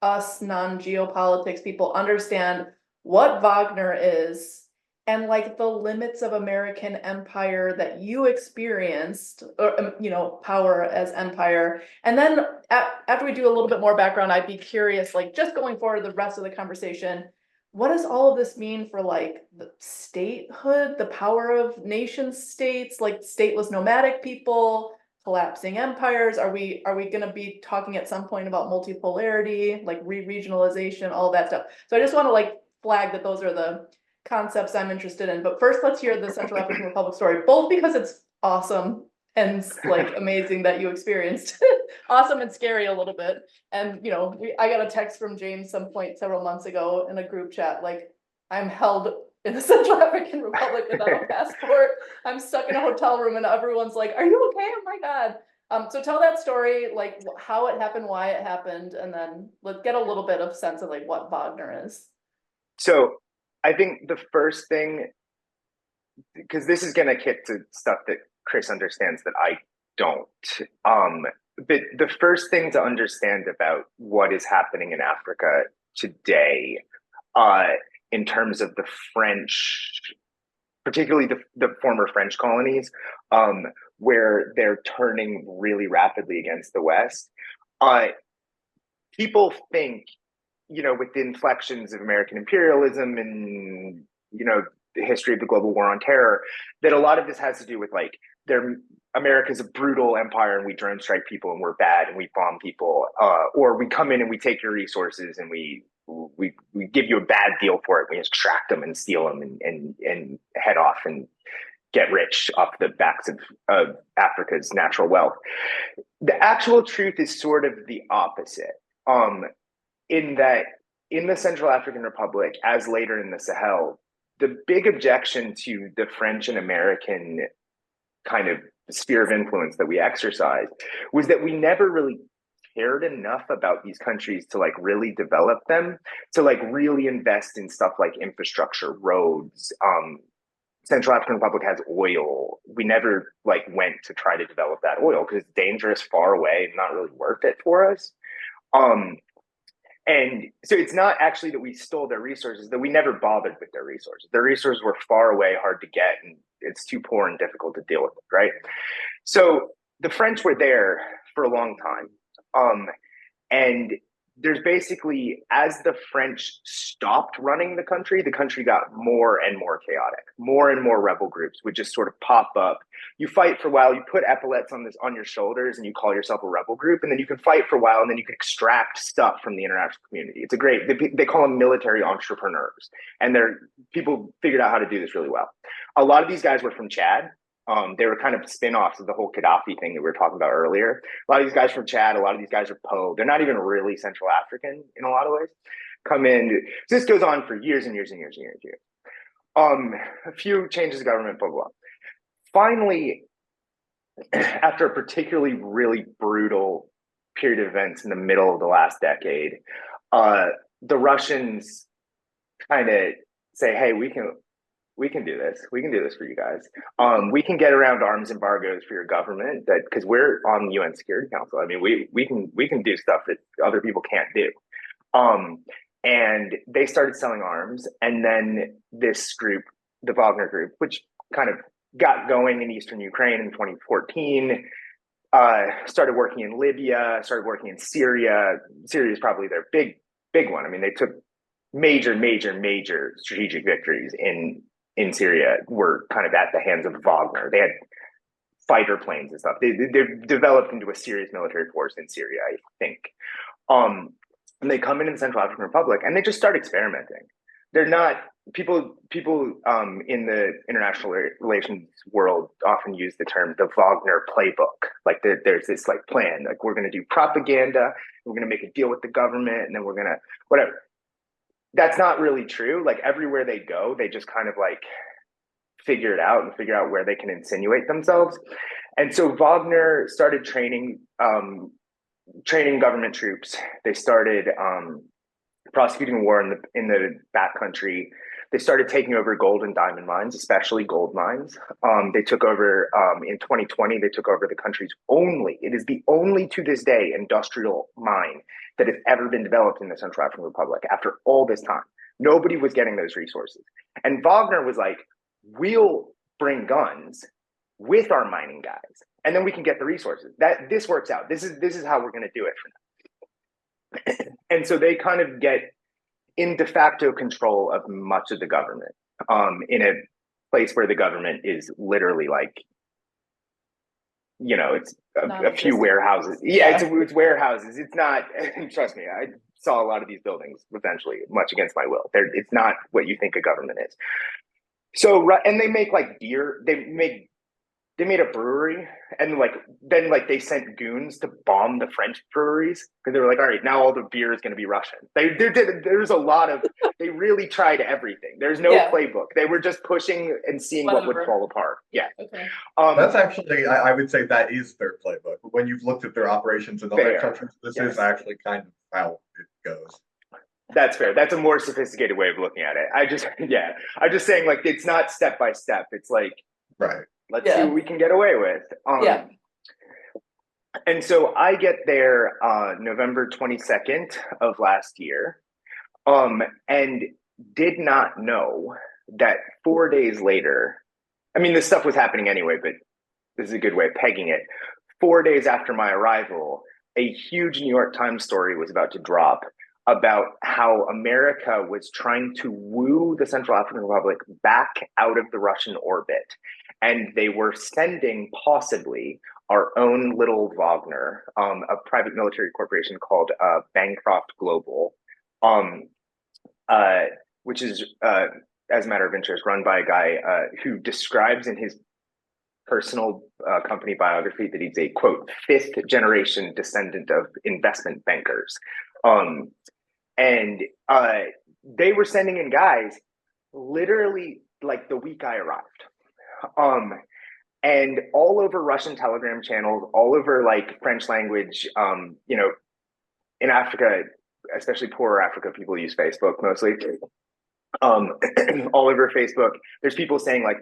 us non-geopolitics people understand what Wagner is and like the limits of American empire that you experienced, or power as empire. And then after we do a little bit more background, I'd be curious, like just going forward the rest of the conversation, what does all of this mean for like the statehood, the power of nation states, like stateless nomadic people, collapsing empires? Are we going to be talking at some point about multipolarity, like re-regionalization, all that stuff? So I just want to like flag that those are the concepts I'm interested in. But first, let's hear the Central African Republic story, both because it's awesome and like amazing that you experienced awesome and scary a little bit. And I got a text from James some point several months ago in a group chat, like, I'm held in the Central African Republic without a passport. I'm stuck in a hotel room and everyone's like, are you okay? Oh my God. So tell that story, like how it happened, why it happened, and then let's get a little bit of sense of like what Wagner is. So I think the first thing, because this is going to kick to stuff that Chris understands that I don't. But the first thing to understand about what is happening in Africa today, in terms of the French, particularly the former French colonies, where they're turning really rapidly against the West, people think, with the inflections of American imperialism and, the history of the global war on terror, that a lot of this has to do with like America's a brutal empire and we drone strike people and we're bad and we bomb people, or we come in and we take your resources and we give you a bad deal for it. We extract them and steal them and head off and get rich off the backs of Africa's natural wealth. The actual truth is sort of the opposite. In that, in the Central African Republic, as later in the Sahel, the big objection to the French and American kind of sphere of influence that we exercised was that we never really cared enough about these countries to like really develop them, to like really invest in stuff like infrastructure, roads. Central African Republic has oil. We never like went to try to develop that oil because it's dangerous, far away, and not really worth it for us. And so it's not actually that we stole their resources, that we never bothered with their resources. Their resources were far away, hard to get, and it's too poor and difficult to deal with it, right? So the French were there for a long time. And there's basically, as the French stopped running the country got more and more chaotic. More and more rebel groups would just sort of pop up. You fight for a while, you put epaulets on your shoulders and you call yourself a rebel group, and then you can fight for a while and then you can extract stuff from the international community. It's a great, they call them military entrepreneurs. And people figured out how to do this really well. A lot of these guys were from Chad. They were kind of spin-offs of the whole Gaddafi thing that we were talking about earlier. A lot of these guys from Chad, a lot of these guys are Pogue. They're not even really Central African in a lot of ways. Come in. So this goes on for years and years and years and years and years. A few changes of government, blah, blah, blah. Finally, after a particularly really brutal period of events in the middle of the last decade, the Russians kind of say, hey, we can do this. We can do this for you guys. We can get around arms embargoes for your government because we're on the UN Security Council. I mean, we can do stuff that other people can't do. And they started selling arms. And then this group, the Wagner group, which kind of got going in Eastern Ukraine in 2014, started working in Libya, started working in Syria. Syria is probably their big one. I mean, they took major strategic victories in Syria were kind of at the hands of Wagner. They had fighter planes and stuff. They've developed into a serious military force in Syria, I think. And they come into the Central African Republic and they just start experimenting. They're not people in the international relations world often use the term the Wagner playbook. Like there's this like plan, like we're going to do propaganda, we're going to make a deal with the government, and then we're going to whatever. That's not really true. Like everywhere they go, they just kind of like figure it out and figure out where they can insinuate themselves. And so Wagner started training government troops. They started prosecuting war in the backcountry. They started taking over gold and diamond mines, especially gold mines. They took over in 2020. They took over the country's only. It is the only to this day industrial mine that has ever been developed in the Central African Republic. After all this time, nobody was getting those resources, and Wagner was like, "We'll bring guns with our mining guys, and then we can get the resources. That this works out. This is how we're going to do it for now." And so they kind of get in de facto control of much of the government, in a place where the government is literally like, it's a few warehouses. Yeah, it's warehouses. It's not. Trust me, I saw a lot of these buildings eventually, much against my will. It's not what you think a government is. So, and they make like beer. They made a brewery, and then they sent goons to bomb the French breweries because they were like, all right, now all the beer is going to be Russian. There's a lot of, they really tried everything. There's no playbook. They were just pushing and seeing what would fall apart. Yeah. Okay. That's actually, I would say that is their playbook. When you've looked at their operations in other countries, this is actually kind of how it goes. That's fair. That's a more sophisticated way of looking at it. I'm just saying, like, it's not step by step. It's like, right. Let's see what we can get away with. And so I get there November 22nd of last year, and did not know that 4 days later, I mean, this stuff was happening anyway, but this is a good way of pegging it. 4 days after my arrival, a huge New York Times story was about to drop about how America was trying to woo the Central African Republic back out of the Russian orbit. And they were sending possibly our own little Wagner, a private military corporation called Bancroft Global, which is, as a matter of interest, run by a guy who describes in his personal company biography that he's a, quote, fifth generation descendant of investment bankers. And they were sending in guys literally like the week I arrived. And all over Russian Telegram channels, all over like French language, in Africa, especially poorer Africa, people use Facebook mostly. All over Facebook, there's people saying like,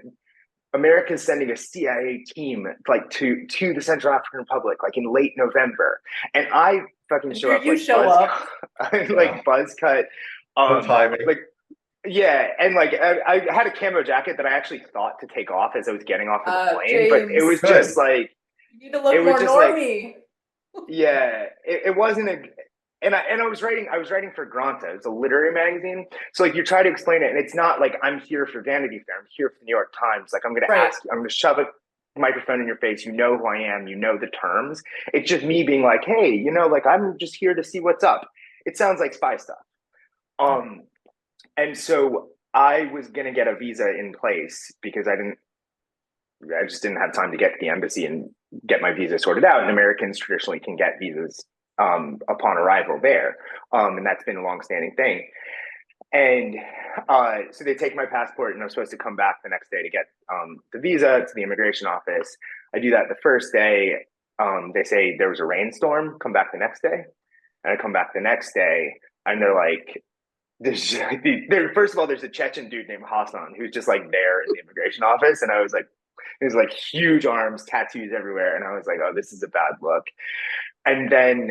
America's sending a CIA team like to the Central African Republic like in late November, and I fucking show up. Like buzz cut. Like, yeah, and like I had a camo jacket that I actually thought to take off as I was getting off of the plane, James, but it was just like, you need to look more normie. It wasn't a. And I was writing for Granta. It's a literary magazine. So like you try to explain it, and it's not like I'm here for Vanity Fair. I'm here for the New York Times. Like I'm going to ask you, I'm going to shove a microphone in your face. You know who I am. You know the terms. It's just me being like, hey, like I'm just here to see what's up. It sounds like spy stuff. And so I was going to get a visa in place because I just didn't have time to get to the embassy and get my visa sorted out. And Americans traditionally can get visas upon arrival there. And that's been a longstanding thing. And so they take my passport, and I'm supposed to come back the next day to get the visa to the immigration office. I do that the first day. They say there was a rainstorm, come back the next day. And I come back the next day, and they're like, first of all, there's a Chechen dude named Hassan who's just like there in the immigration office. And I was like, there's like huge arms, tattoos everywhere. And I was like, oh, this is a bad look. And then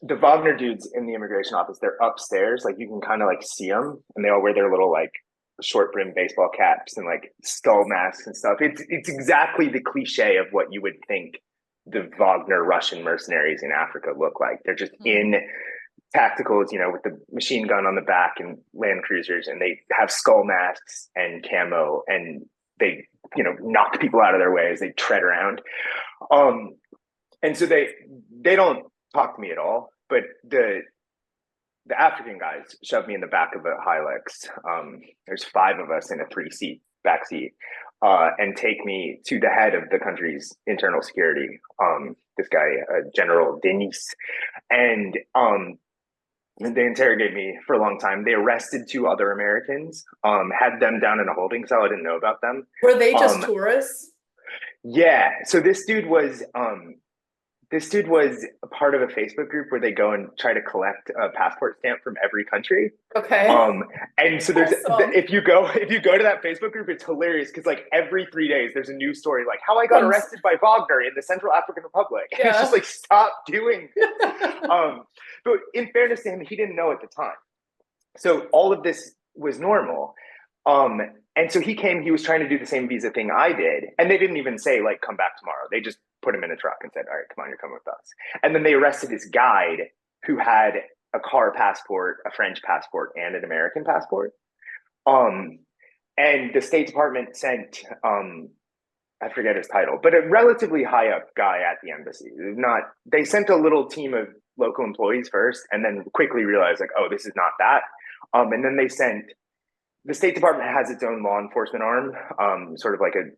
the Wagner dudes in the immigration office, they're upstairs. Like you can kind of like see them, and they all wear their little like short brim baseball caps and like skull masks and stuff. It's exactly the cliche of what you would think the Wagner Russian mercenaries in Africa look like. They're just in tacticals, with the machine gun on the back and Land Cruisers, and they have skull masks and camo, and they, knock people out of their way as they tread around. And so they don't talk to me at all, but the African guys shoved me in the back of a Hilux. There's 5 of us in a 3-seat back seat, and take me to the head of the country's internal security. This guy, General Denis, and they interrogated me for a long time. They arrested 2 other Americans, had them down in a holding cell. I didn't know about them. Were they just tourists? Yeah. So this dude was a part of a Facebook group where they go and try to collect a passport stamp from every country. Okay. And so there's Awesome. if you go to that Facebook group, it's hilarious because like every 3 days there's a new story like how I got arrested by Wagner in the Central African Republic. And it's just like stop doing this. But in fairness to him, he didn't know at the time. So all of this was normal. And so he came, he was trying to do the same visa thing I did. And they didn't even say, like, come back tomorrow. They just put him in a truck and said, all right, come on, you're coming with us. And then they arrested his guide who had a car passport, a French passport, and an American passport. And the State Department sent, I forget his title, but a relatively high up guy at the embassy. They sent a little team of local employees first and then quickly realized, like, oh, this is not that. And then the State Department has its own law enforcement arm, sort of like a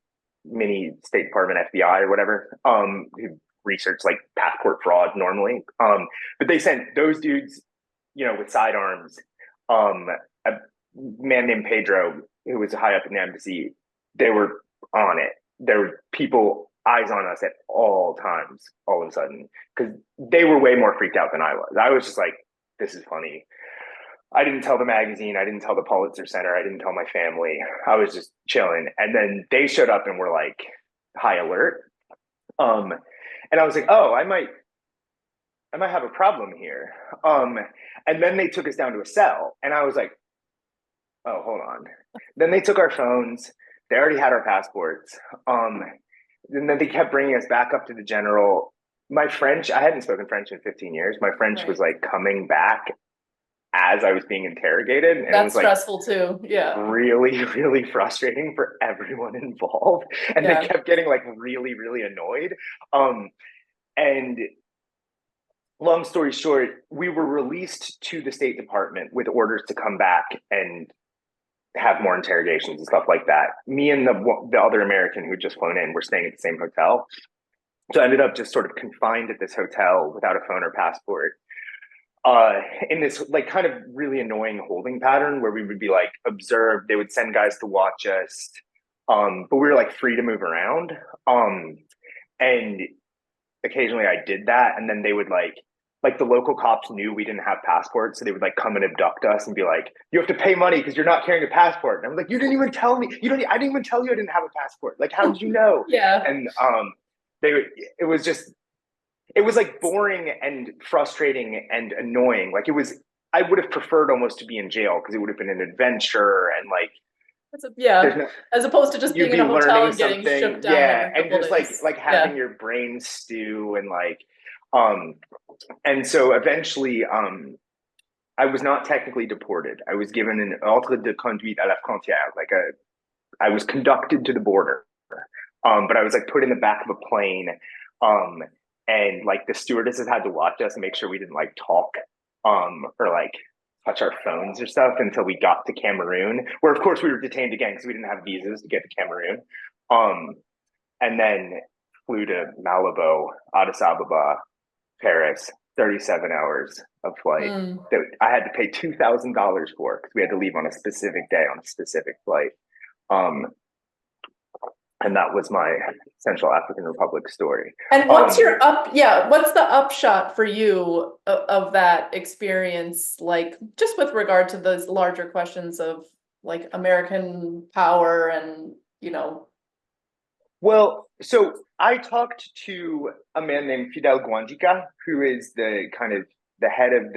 mini State Department FBI or whatever, who research like passport fraud normally. But they sent those dudes, with sidearms, a man named Pedro, who was high up in the embassy. They were on it. There were people, eyes on us at all times, all of a sudden, because they were way more freaked out than I was. I was just like, this is funny. I didn't tell the magazine. I didn't tell the Pulitzer Center. I didn't tell my family. I was just chilling. And then they showed up and were like high alert. And I was like, oh, I might have a problem here. And then they took us down to a cell. And I was like, oh, hold on. Then they took our phones. They already had our passports. And then they kept bringing us back up to the general. My French, I hadn't spoken French in 15 years. My French was like coming back as I was being interrogated. And that's it was stressful too. Yeah. Really, really frustrating for everyone involved. And they kept getting like really, really annoyed. And long story short, we were released to the State Department with orders to come back and have more interrogations and stuff like that. Me and the other American who just flown in were staying at the same hotel. So I ended up just sort of confined at this hotel without a phone or passport. In this like kind of really annoying holding pattern where we would be like observed, they would send guys to watch us, but we were like free to move around. And occasionally I did that, and then they would like the local cops knew we didn't have passports, so they would like come and abduct us and be like, you have to pay money because you're not carrying a passport. And I'm like, you didn't even tell me. I didn't even tell you I didn't have a passport. Like, how did you know? Yeah. And it was like boring and frustrating and annoying. Like I would have preferred almost to be in jail because it would have been an adventure and like, as opposed to just being in a hotel and getting shook down. Yeah, and just like having your brain stew and like, and so eventually, I was not technically deported. I was given an ordre de conduite à la frontière, I was conducted to the border, but I was like put in the back of a plane, and like the stewardesses had to watch us and make sure we didn't like talk, or like touch our phones or stuff until we got to Cameroon, where of course we were detained again because we didn't have visas to get to Cameroon, and then flew to Malabo, Addis Ababa, Paris, 37 hours of flight that I had to pay $2,000 for because we had to leave on a specific day on a specific flight. And that was my Central African Republic story. And what's what's the upshot for you of that experience? Like just with regard to those larger questions of like American power and, Well, so I talked to a man named Fidel Guandica, who is the head of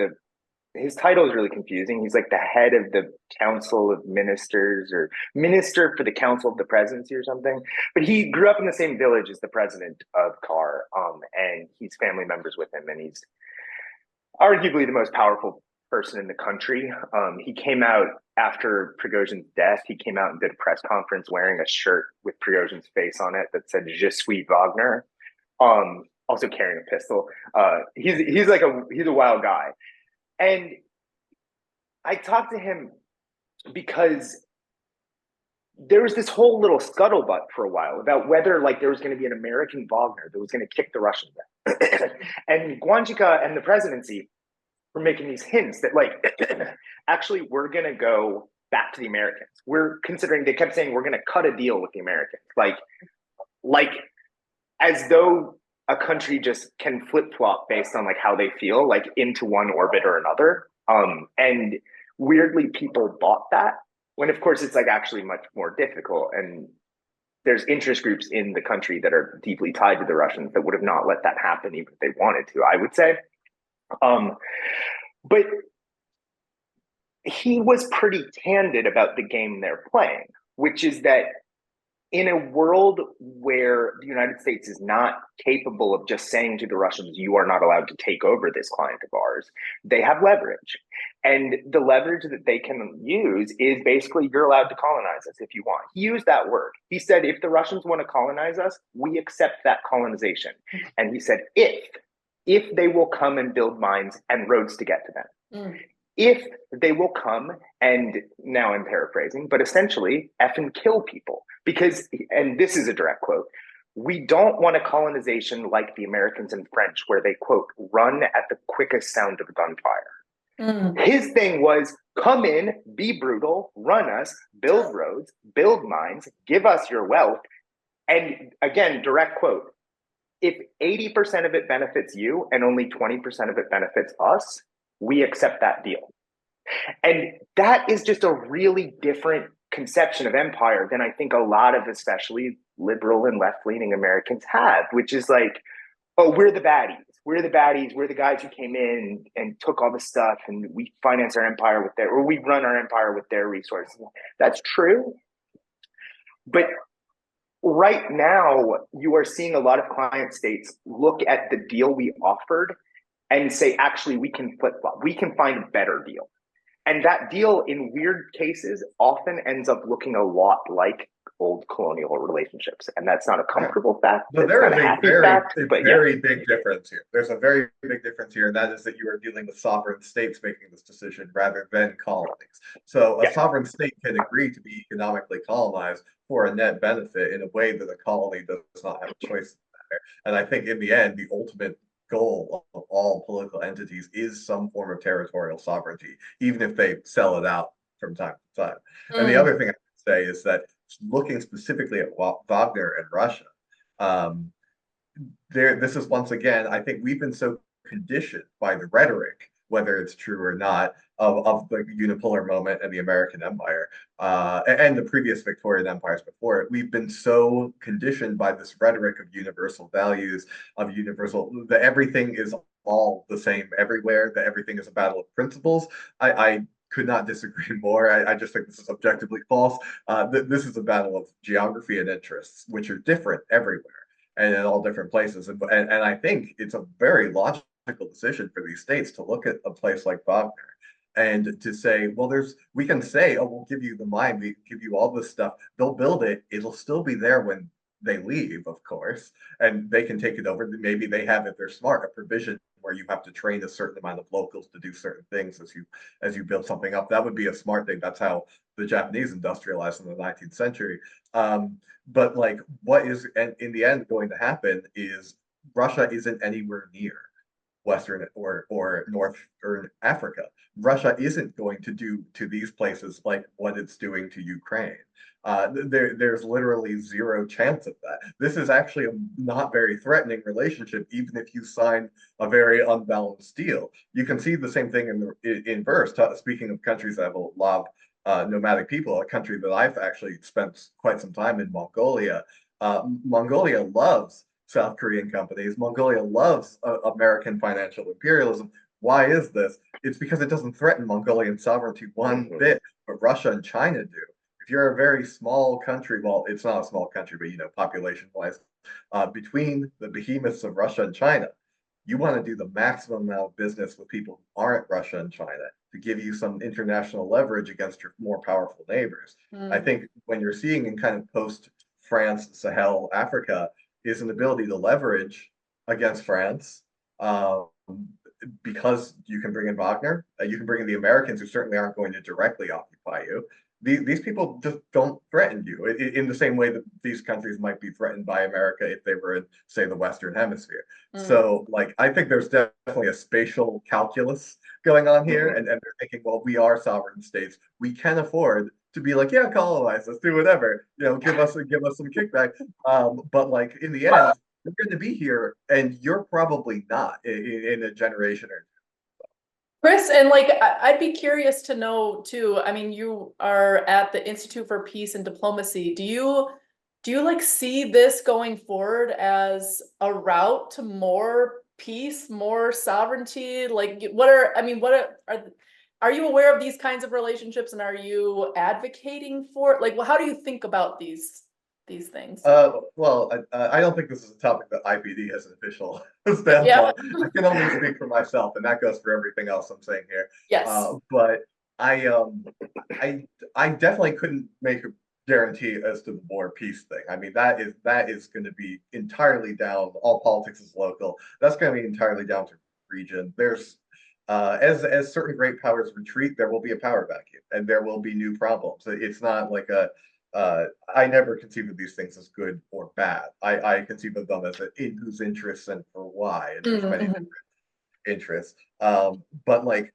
his title is really confusing. He's like the head of the Council of Ministers or Minister for the Council of the Presidency or something. But he grew up in the same village as the president of CAR, and he's family members with him, and he's arguably the most powerful person in the country. He came out after Prigozhin's death. He came out and did a press conference wearing a shirt with Prigozhin's face on it that said "Je suis Wagner," also carrying a pistol. He's a wild guy. And I talked to him because there was this whole little scuttlebutt for a while about whether like there was going to be an American Wagner that was going to kick the Russians out. And Guanjica and the presidency were making these hints that like actually we're going to go back to the Americans. We're considering, they kept saying we're going to cut a deal with the Americans. Like as though a country just can flip-flop based on like how they feel, like into one orbit or another. And weirdly people bought that, when of course it's like actually much more difficult, and there's interest groups in the country that are deeply tied to the Russians that would have not let that happen even if they wanted to, I would say. But he was pretty candid about the game they're playing, which is that in a world where the United States is not capable of just saying to the Russians, you are not allowed to take over this client of ours, they have leverage. And the leverage that they can use is basically, you're allowed to colonize us if you want. He used that word. He said, if the Russians want to colonize us, we accept that colonization. And he said, if they will come and build mines and roads to get to them. If they will come and, now I'm paraphrasing, but essentially effing kill people. Because, and this is a direct quote, we don't want a colonization like the Americans and French where they, quote, run at the quickest sound of gunfire. His thing was, come in, be brutal, run us, build roads, build mines, give us your wealth. And again, direct quote, if 80% of it benefits you and only 20% of it benefits us, we accept that deal. And that is just a really different conception of empire than I think a lot of especially liberal and left-leaning Americans have, which is like, oh, we're the baddies. We're the baddies. We're the guys who came in and took all the stuff, and we finance our empire with their, or we run our empire with their resources. That's true. But right now, you are seeing a lot of client states look at the deal we offered and say, actually, we can flip-flop. We can find a better deal. And that deal, in weird cases, often ends up looking a lot like old colonial relationships. And that's not a comfortable fact. But there is a very yeah. big difference here. There's a very big difference here, and that is that you are dealing with sovereign states making this decision rather than colonies. So a sovereign state can agree to be economically colonized for a net benefit in a way that a colony does not have a choice in the matter. And I think in the end, the ultimate goal of all political entities is some form of territorial sovereignty, even if they sell it out from time to time. And the other thing I would say is that looking specifically at Wagner and Russia, this is once again, I think we've been so conditioned by the rhetoric, whether it's true or not, of the unipolar moment and the American Empire and the previous Victorian empires before it. We've been so conditioned by this rhetoric of universal values, of universal, that everything is all the same everywhere, that everything is a battle of principles. I could not disagree more. I just think this is objectively false. This is a battle of geography and interests, which are different everywhere and in all different places. And I think it's a very logical decision for these states to look at a place like Wagner and to say, well, we can say, oh, we'll give you the mine, we give you all this stuff. They'll build it. It'll still be there when they leave, of course, and they can take it over. Maybe they have, if they're smart, a provision where you have to train a certain amount of locals to do certain things as you build something up. That would be a smart thing. That's how the Japanese industrialized in the 19th century. But like, what is in the end going to happen is Russia isn't anywhere near Western or Northern Africa. Russia isn't going to do to these places like what it's doing to Ukraine. There's literally zero chance of that. This is actually a not very threatening relationship, even if you sign a very unbalanced deal. You can see the same thing in the inverse. Speaking of countries that have a lot of nomadic people, a country that I've actually spent quite some time in, Mongolia. Mongolia loves South Korean companies. Mongolia loves American financial imperialism. Why is this? It's because it doesn't threaten Mongolian sovereignty one bit, but Russia and China do. If you're a very small country, well, it's not a small country, but population-wise, between the behemoths of Russia and China, you want to do the maximum amount of business with people who aren't Russia and China to give you some international leverage against your more powerful neighbors. I think when you're seeing in kind of post-France, Sahel, Africa, is an ability to leverage against France, because you can bring in Wagner, you can bring in the Americans who certainly aren't going to directly occupy you. These people just don't threaten you in the same way that these countries might be threatened by America if they were in, say, the Western Hemisphere. So, like, I think there's definitely a spatial calculus going on here, and they're thinking, well, we are sovereign states. We can afford to be like, yeah, colonize us, do whatever, give us some kickback. But like in the end, you're going to be here, and you're probably not in a generation or Chris, and like I'd be curious to know too. I mean, you are at the Institute for Peace and Diplomacy. Do you like see this going forward as a route to more peace, more sovereignty? Like are you aware of these kinds of relationships, and are you advocating for it? Like, well, how do you think about these things? Well, I don't think this is a topic that IPD has an official stance Yeah. on. I can only speak for myself, and that goes for everything else I'm saying here. Yes. But I definitely couldn't make a guarantee as to the war peace thing. I mean, that is going to be entirely down. All politics is local. That's going to be entirely down to region. There's as certain great powers retreat, there will be a power vacuum, and there will be new problems. It's not like I never conceive of these things as good or bad. I conceive of them as in whose interests and for why, and there's many different interests. But like,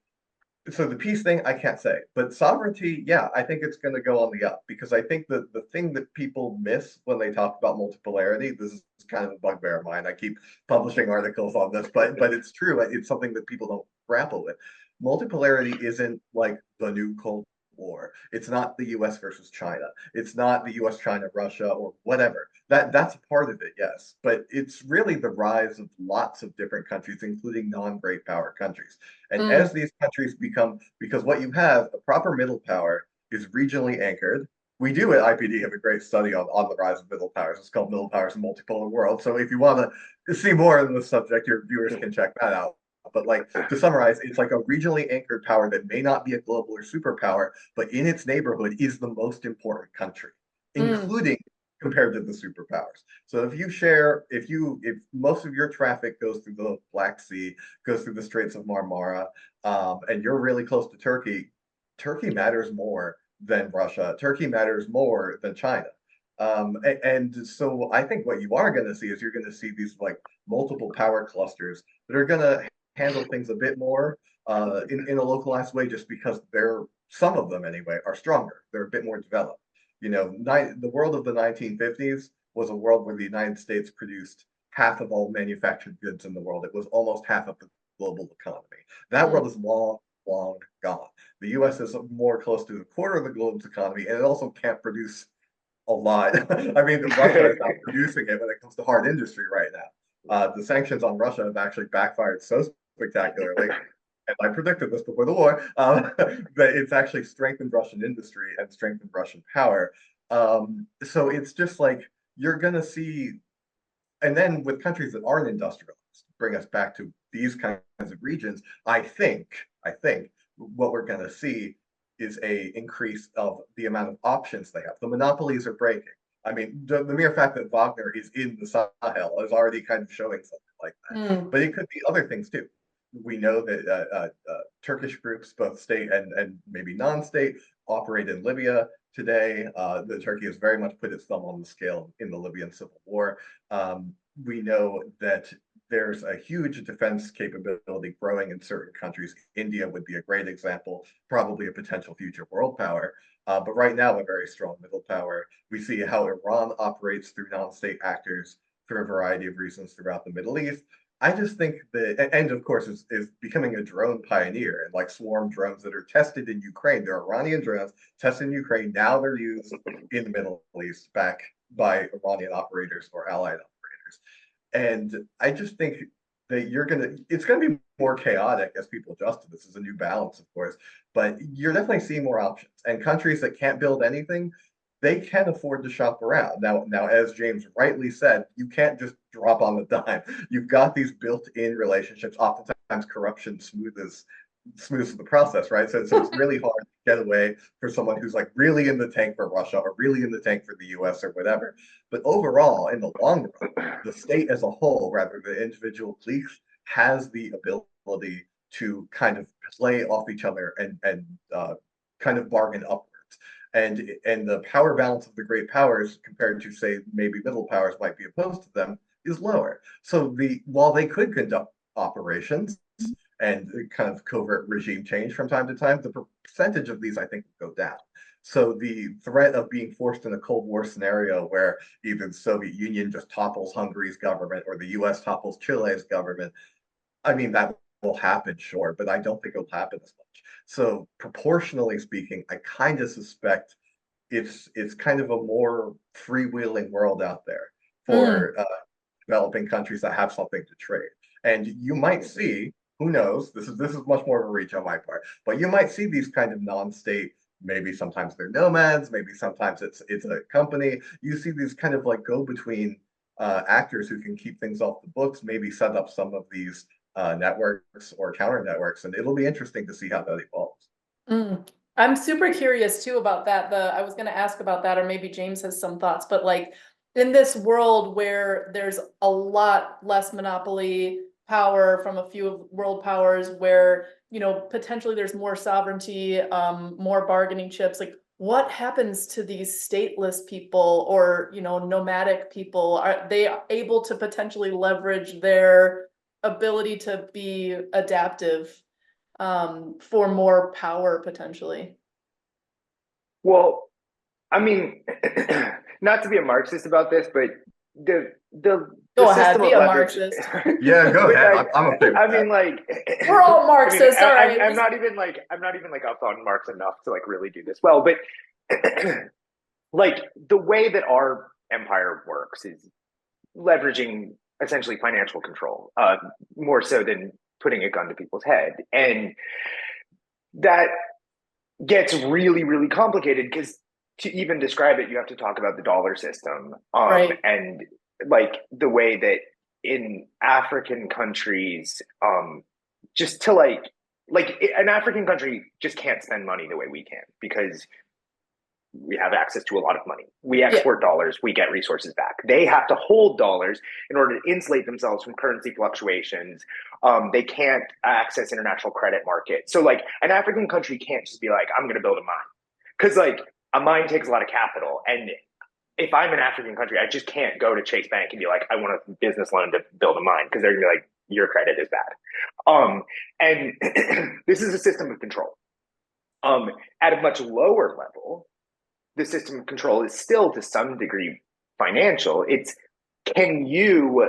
so the peace thing, I can't say. But sovereignty, yeah, I think it's going to go on the up, because I think that the thing that people miss when they talk about multipolarity, this is kind of a bugbear of mine. I keep publishing articles on this, but it's true. It's something that people don't grapple with. Multipolarity isn't like the new Cold War. It's not the US versus China. It's not the US, China, Russia, or whatever. That's a part of it, yes. But it's really the rise of lots of different countries, including non-great power countries. And as these countries become, because what you have, a proper middle power is regionally anchored. We do at IPD have a great study on the rise of middle powers. It's called Middle Powers in Multipolar World. So if you want to see more on the subject, your viewers can check that out. But like, to summarize, it's like a regionally anchored power that may not be a global or superpower, but in its neighborhood is the most important country, including compared to the superpowers. So if most of your traffic goes through the Black Sea, goes through the Straits of Marmara, and you're really close to Turkey, Turkey matters more than Russia. Turkey matters more than China. And so I think what you are going to see is you're going to see these like multiple power clusters that are going to handle things a bit more in a localized way, just because some of them anyway are stronger. They're a bit more developed. The world of the 1950s was a world where the United States produced half of all manufactured goods in the world. It was almost half of the global economy. That world is long, long gone. The US is more close to a quarter of the globe's economy, and it also can't produce a lot. I mean, Russia is not producing it when it comes to hard industry right now. The sanctions on Russia have actually backfired so spectacularly, and I predicted this before the war, that it's actually strengthened Russian industry and strengthened Russian power. So it's just like you're going to see, and then with countries that aren't industrialized, bring us back to these kinds of regions, I think what we're going to see is a increase of the amount of options they have. The monopolies are breaking. I mean, the mere fact that Wagner is in the Sahel is already kind of showing something like that. But it could be other things too. We know that Turkish groups, both state and maybe non-state, operate in Libya today. The Turkey has very much put its thumb on the scale in the Libyan civil war. We know that there's a huge defense capability growing in certain countries. India would be a great example, probably a potential future world power. But right now, a very strong middle power. We see how Iran operates through non-state actors for a variety of reasons throughout the Middle East. I just think that, and of course, is becoming a drone pioneer, and like swarm drones that are tested in Ukraine. They're Iranian drones tested in Ukraine. Now they're used in the Middle East, back by Iranian operators or allied operators. And I just think that it's gonna be more chaotic as people adjust to this. Is a new balance, of course, but you're definitely seeing more options. And countries that can't build anything, they can afford to shop around. Now, as James rightly said, you can't just drop on the dime. You've got these built-in relationships. Oftentimes, corruption smooths the process, right? So it's really hard to get away for someone who's like really in the tank for Russia or really in the tank for the US or whatever. But overall, in the long run, the state as a whole, rather than individual cliques, has the ability ability to kind of play off each other and kind of bargain upwards. And the power balance of the great powers compared to, say, maybe middle powers might be opposed to them is lower. So while they could conduct operations and kind of covert regime change from time to time, the percentage of these, I think, will go down. So the threat of being forced in a Cold War scenario where either the Soviet Union just topples Hungary's government or the US topples Chile's government, I mean, that will happen, sure, but I don't think it'll happen as much. So proportionally speaking, I kind of suspect it's kind of a more freewheeling world out there for developing countries that have something to trade. And you might see, who knows, this is much more of a reach on my part, but you might see these kind of non-state, maybe sometimes they're nomads, maybe sometimes it's a company. You see these kind of like go-between actors who can keep things off the books, maybe set up some of these networks or counter networks, and it'll be interesting to see how that evolves. I'm super curious too about that. I was going to ask about that, or maybe James has some thoughts, but like in this world where there's a lot less monopoly power from a few of world powers, where, you know, potentially there's more sovereignty, more bargaining chips, like what happens to these stateless people or, you know, nomadic people? Are they able to potentially leverage their ability to be adaptive for more power potentially? Well, I mean, not to be a Marxist about this, but the Go ahead, system be of a leverage. Marxist. Yeah, go ahead. Like, I'm okay with I that. mean, like We're all Marxists, all right. I'm not even like up on Marx enough to like really do this well, but like the way that our empire works is leveraging essentially financial control, more so than putting a gun to people's head, and that gets really, really complicated because to even describe it, you have to talk about the dollar system, Right. and like the way that in African countries, just to like an African country just can't spend money the way we can because we have access to a lot of money. We export dollars, we get resources back. They have to hold dollars in order to insulate themselves from currency fluctuations. They can't access international credit markets. So like an African country can't just be like, I'm going to build a mine. Because like a mine takes a lot of capital. And if I'm an African country, I just can't go to Chase Bank and be like, I want a business loan to build a mine, because they're going to be like, your credit is bad. And this is a system of control. At a much lower level, the system of control is still to some degree financial. It's, can you,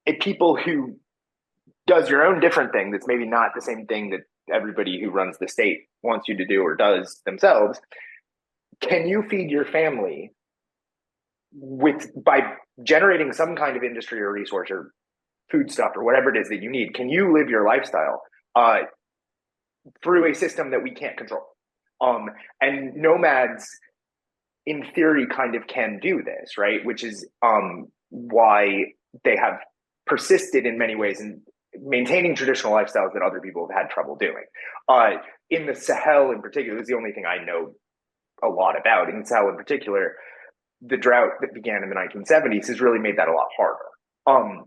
a people who does your own different thing that's maybe not the same thing that everybody who runs the state wants you to do or does themselves, can you feed your family by generating some kind of industry or resource or food stuff or whatever it is that you need? Can you live your lifestyle through a system that we can't control? And nomads, in theory, kind of can do this, right? Which is why they have persisted in many ways in maintaining traditional lifestyles that other people have had trouble doing. In the Sahel in particular, this is the only thing I know a lot about. In Sahel in particular, the drought that began in the 1970s has really made that a lot harder.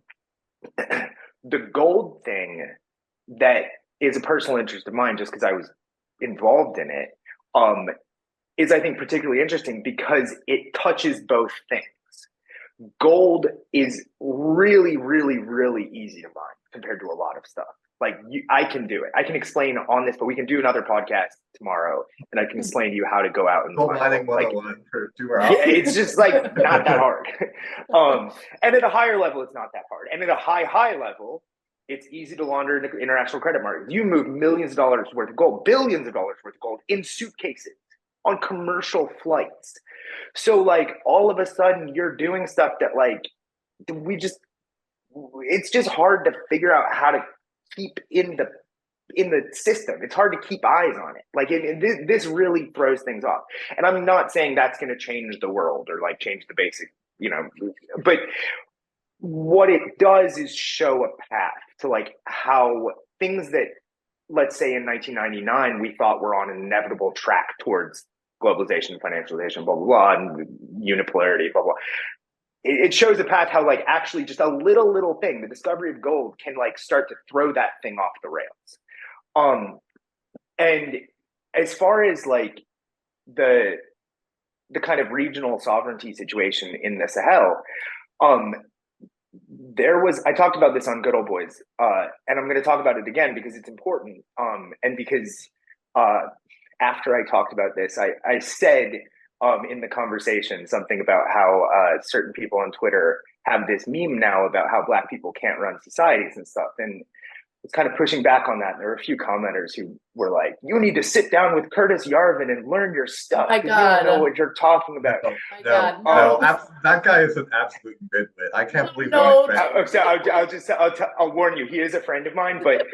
The gold thing that is a personal interest of mine, just because I was involved in it, is I think particularly interesting because it touches both things. Gold is really, really, really easy to mine compared to a lot of stuff. Like I can do it. I can explain on this, but we can do another podcast tomorrow, and I can explain to you how to go out and Gold mining 101 like, for 2 hours. Yeah, it's just like not that hard. And at a higher level, it's not that hard. And at a high level, it's easy to launder in the international credit market. You move millions of dollars worth of gold, billions of dollars worth of gold in suitcases on commercial flights. So like all of a sudden you're doing stuff that like it's just hard to figure out how to keep in the system. It's hard to keep eyes on it. Like this really throws things off. And I'm not saying that's going to change the world or like change the basic, but what it does is show a path to like how things that, let's say in 1999, we thought were on an inevitable track towards globalization, financialization, blah, blah, blah, and unipolarity, blah, blah. it shows a path how like actually just a little thing, the discovery of gold, can like start to throw that thing off the rails. And as far as like the kind of regional sovereignty situation in the Sahel, I talked about this on Good Old Boys, and I'm going to talk about it again because it's important, and because after I talked about this, I said in the conversation something about how certain people on Twitter have this meme now about how Black people can't run societies and stuff, and it's kind of pushing back on that. There were a few commenters who were like, "You need to sit down with Curtis Yarvin and learn your stuff. My You don't know God. what you're talking about." That guy is an absolute midwit. I can't believe No. I'll warn you, he is a friend of mine, but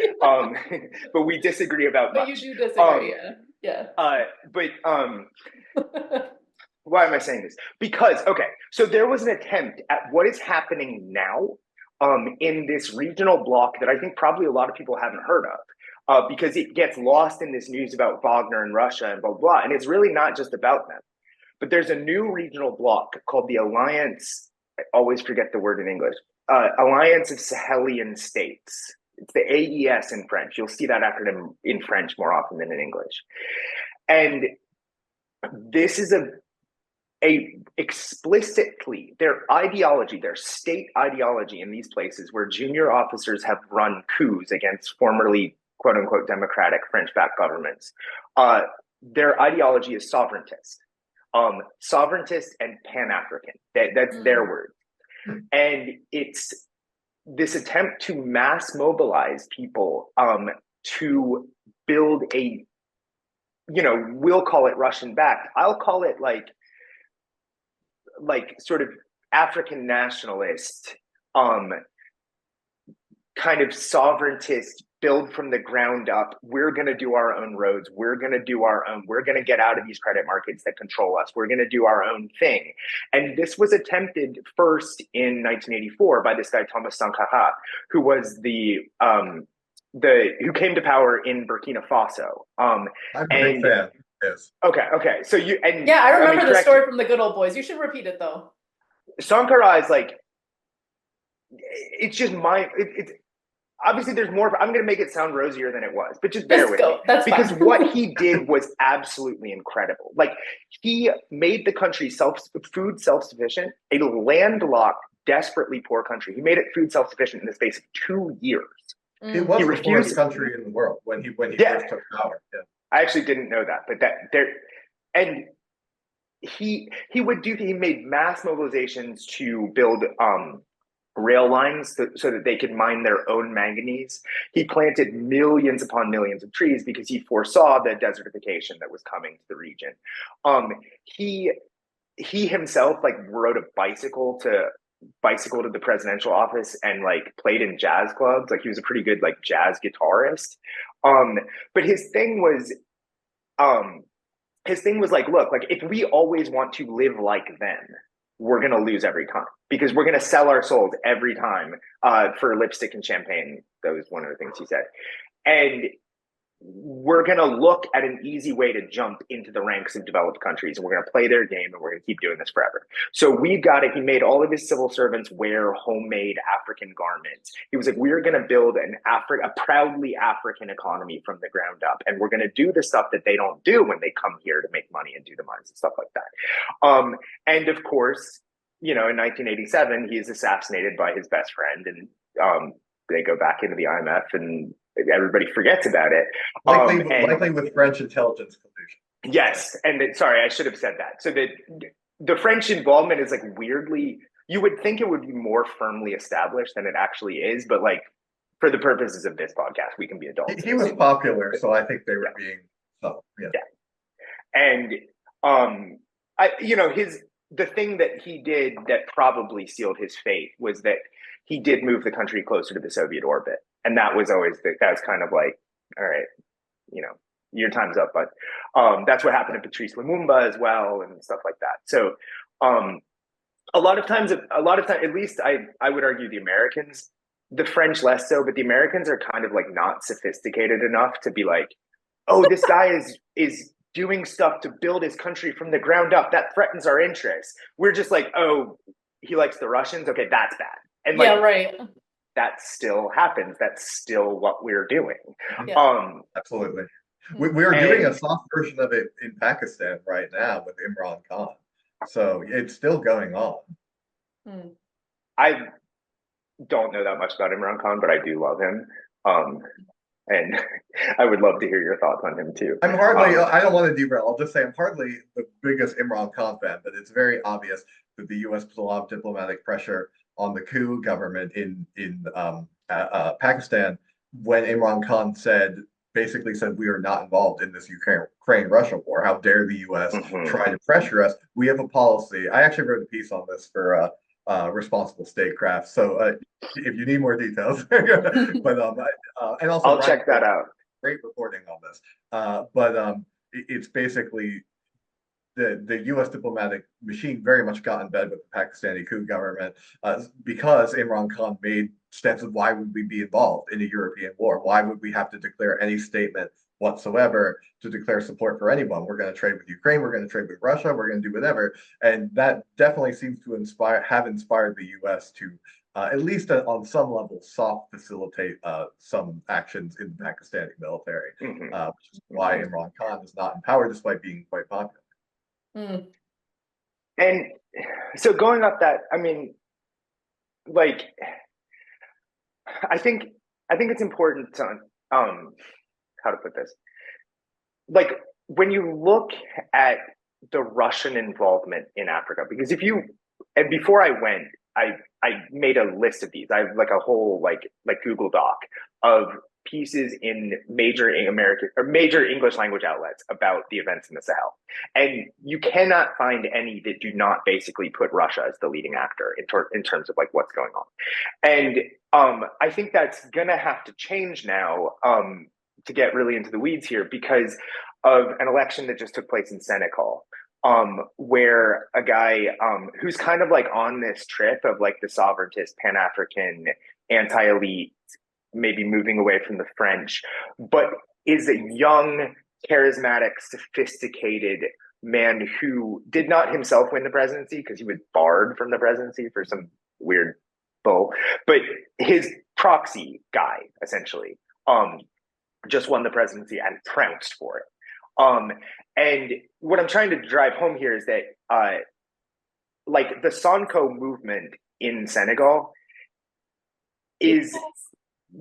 but we disagree about But much. you do disagree, yeah. Why am I saying this? Because, okay, so there was an attempt at what is happening now in this regional bloc that I think probably a lot of people haven't heard of, because it gets lost in this news about Wagner and Russia and blah, blah, and it's really not just about them. But there's a new regional bloc called the Alliance, I always forget the word in English, Alliance of Sahelian States. It's the AES in French. You'll see that acronym in French more often than in English. And this is a explicitly their ideology, their state ideology in these places where junior officers have run coups against formerly quote unquote democratic French-backed governments. Their ideology is sovereigntist and Pan-African. That's their word. And it's this attempt to mass mobilize people to build a, we'll call it Russian-backed. I'll call it like sort of African nationalist, kind of sovereigntist, build from the ground up. We're going to do our own roads. We're going to get out of these credit markets that control us. We're going to do our own thing. And this was attempted first in 1984 by this guy, Thomas Sankara, who was who came to power in Burkina Faso. I'm a big fan. Yes. Okay. So I remember the story from the Good Old Boys. You should repeat it though. Sankara is like, it's just it's obviously there's more. I'm going to make it sound rosier than it was, but just bear with me. That's because fine. What he did was absolutely incredible. Like, he made the country food self-sufficient, a landlocked, desperately poor country. He made it food self-sufficient in the space of 2 years. He was the poorest country in the world when he first took power. Yeah. I actually didn't know that, but he made mass mobilizations to build rail lines so that they could mine their own manganese. He planted millions upon millions of trees because he foresaw the desertification that was coming to the region. He himself rode a bicycle to the presidential office and played in jazz clubs. He was a pretty good jazz guitarist. But his thing was look, if we always want to live like them, we're going to lose every time, because we're going to sell our souls every time for lipstick and champagne. That was one of the things he said. And we're going to look at an easy way to jump into the ranks of developed countries, and we're going to play their game, and we're going to keep doing this forever. So he made all of his civil servants wear homemade African garments. He was like, we're going to build a proudly African economy from the ground up, and we're going to do the stuff that they don't do when they come here to make money and do the mines and stuff like that. And of course, in 1987, he is assassinated by his best friend, and they go back into the IMF, and everybody forgets about it. Likely with French intelligence collusion. Yes, and sorry, I should have said that. So the French involvement is weirdly, you would think it would be more firmly established than it actually is, but for the purposes of this podcast, we can be adults. He was popular, so I think they were being And the thing that he did that probably sealed his fate was that he did move the country closer to the Soviet orbit. And that was always kind of all right, your time's up. But that's what happened to Patrice Lumumba as well, and stuff like that. So a lot of times, at least I would argue the Americans, the French less so, but the Americans are kind of not sophisticated enough to be oh, this guy is doing stuff to build his country from the ground up. That threatens our interests. We're just oh, he likes the Russians. Okay, that's bad. And Yeah, like right. that still happens. That's still what we're doing. Yeah. Absolutely. We are doing a And soft version of it in Pakistan right now with Imran Khan. So it's still going on. Hmm. I don't know that much about Imran Khan, but I do love him. And I would love to hear your thoughts on him too. I'm hardly, I don't want to derail. I'll just say I'm hardly the biggest Imran Khan fan, but it's very obvious that the US put a lot of diplomatic pressure on the coup government in Pakistan when Imran Khan basically said we are not involved in this Ukraine-Russia war. How dare the US Mhm. try to pressure us? We have a policy. I actually wrote a piece on this for responsible statecraft. So if you need more details, but and also I'll Ryan check that out. great reporting on this. But it's basically the U.S. diplomatic machine very much got in bed with the Pakistani coup government because Imran Khan made steps of why would we be involved in a European war? Why would we have to declare any statement whatsoever to declare support for anyone? We're going to trade with Ukraine. We're going to trade with Russia. We're going to do whatever. And that definitely seems to have inspired the U.S. to at least on some level, soft facilitate some actions in the Pakistani military, which is why Imran Khan is not in power despite being quite popular. Hmm. And so going up that, I mean, like, I think it's important to how to put this. Like when you look at the Russian involvement in Africa, because and before I went, I made a list of these. I have like a whole like Google Doc of pieces in major American or major English language outlets about the events in the Sahel. And you cannot find any that do not basically put Russia as the leading actor in terms of like what's going on. And I think that's gonna have to change now to get really into the weeds here because of an election that just took place in Senegal, where a guy who's kind of like on this trip of like the sovereigntist, Pan-African, anti-elite, maybe moving away from the French, but is a young, charismatic, sophisticated man who did not himself win the presidency because he was barred from the presidency for some weird bull, but his proxy guy essentially just won the presidency and trounced for it. And what I'm trying to drive home here is that like the Sonko movement in Senegal is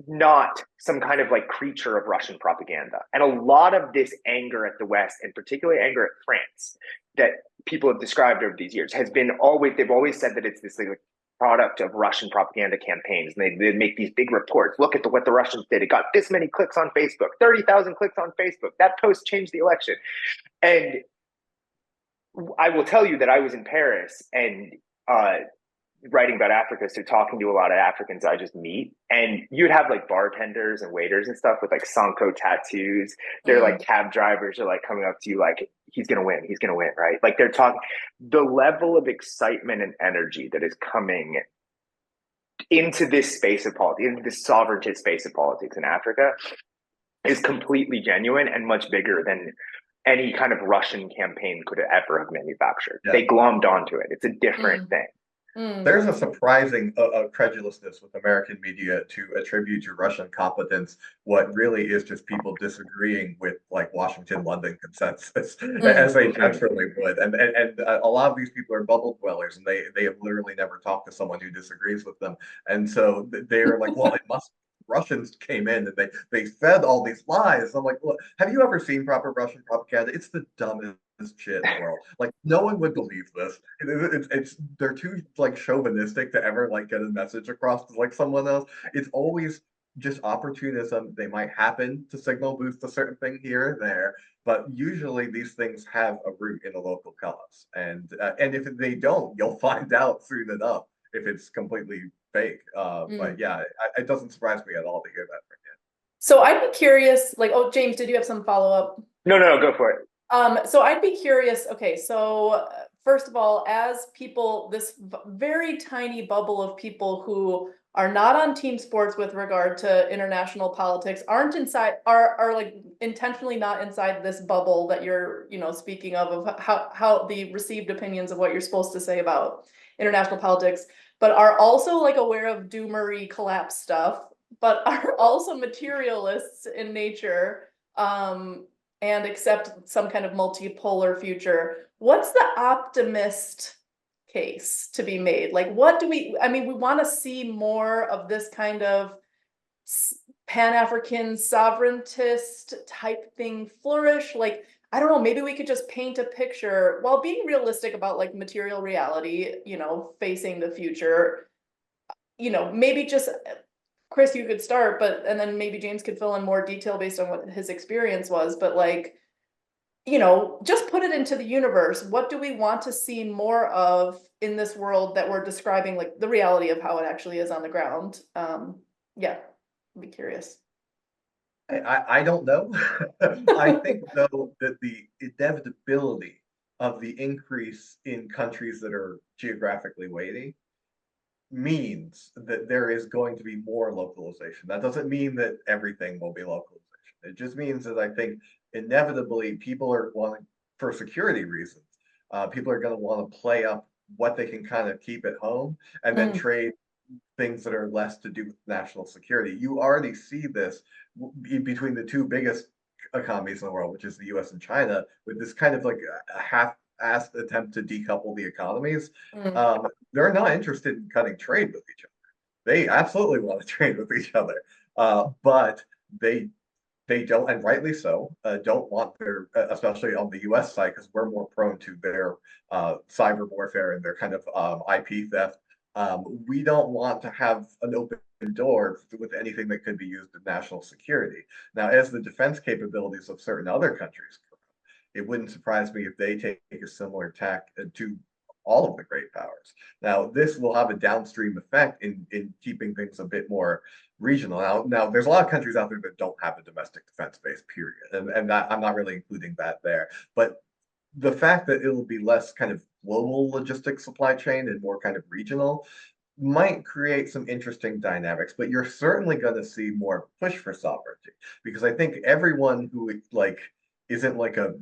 not some kind of like creature of Russian propaganda. And a lot of this anger at the West, and particularly anger at France, that people have described over these years has been they've always said that it's this like product of Russian propaganda campaigns. And they make these big reports. Look at what the Russians did. It got this many clicks on Facebook, 30,000 clicks on Facebook. That post changed the election. And I will tell you that I was in Paris and writing about Africa, so talking to a lot of Africans I just meet, and you'd have like bartenders and waiters and stuff with like Sonko tattoos. They're like cab drivers are like coming up to you like, he's gonna win, right? Like they're talking, the level of excitement and energy that is coming into this space of politics, into this sovereignty space of politics in Africa is completely genuine and much bigger than any kind of Russian campaign could ever have manufactured. Yeah. They glommed onto it. It's a different thing. There's a surprising credulousness with American media to attribute to Russian competence what really is just people disagreeing with like Washington-London consensus, as they naturally would. And a lot of these people are bubble dwellers, and they have literally never talked to someone who disagrees with them. And so they're like, well, it must. Russians came in and they fed all these lies. I'm like, look, have you ever seen proper Russian propaganda? It's the dumbest shit in the world. Like no one would believe this. They're too like chauvinistic to ever like get a message across to like someone else. It's always just opportunism. They might happen to signal boost a certain thing here and there, but usually these things have a root in a local cause. And if they don't, you'll find out soon enough if it's completely fake. But yeah, it doesn't surprise me at all to hear that from you. So I'd be curious, like, oh, James, did you have some follow-up? No, go for it. So I'd be curious, okay, so first of all, as people, this very tiny bubble of people who are not on team sports with regard to international politics, aren't inside, are like intentionally not inside this bubble that you're, speaking of how the received opinions of what you're supposed to say about international politics, but are also like aware of doomery collapse stuff, but are also materialists in nature, and accept some kind of multipolar future. What's the optimist case to be made? Like, what do we, I mean, we want to see more of this kind of Pan-African sovereigntist type thing flourish. Like, I don't know, maybe we could just paint a picture while being realistic about like material reality, you know, facing the future. You know, maybe just Chris, you could start, but and then maybe James could fill in more detail based on what his experience was. But like, you know, just put it into the universe. What do we want to see more of in this world that we're describing, like the reality of how it actually is on the ground? Yeah, I'd be curious. I don't know. I think though that the inevitability of the increase in countries that are geographically weighty means that there is going to be more localization. That doesn't mean that everything will be localization. It just means that I think inevitably people are wanting, for security reasons, people are going to want to play up what they can kind of keep at home and then trade things that are less to do with national security. You already see this between the two biggest economies in the world, which is the US and China, with this kind of like a half-assed attempt to decouple the economies. They're not interested in cutting trade with each other. They absolutely want to trade with each other, but they don't, and rightly so, don't want their, especially on the US side, because we're more prone to their cyber warfare and their kind of IP theft. We don't want to have an open door with anything that could be used in national security. Now, as the defense capabilities of certain other countries grow, it wouldn't surprise me if they take a similar tack to all of the great powers. Now, this will have a downstream effect in keeping things a bit more regional. Now, there's a lot of countries out there that don't have a domestic defense base, period. And that I'm not really including that there. But the fact that it'll be less kind of global logistics supply chain and more kind of regional might create some interesting dynamics, but you're certainly going to see more push for sovereignty because I think everyone who like isn't like a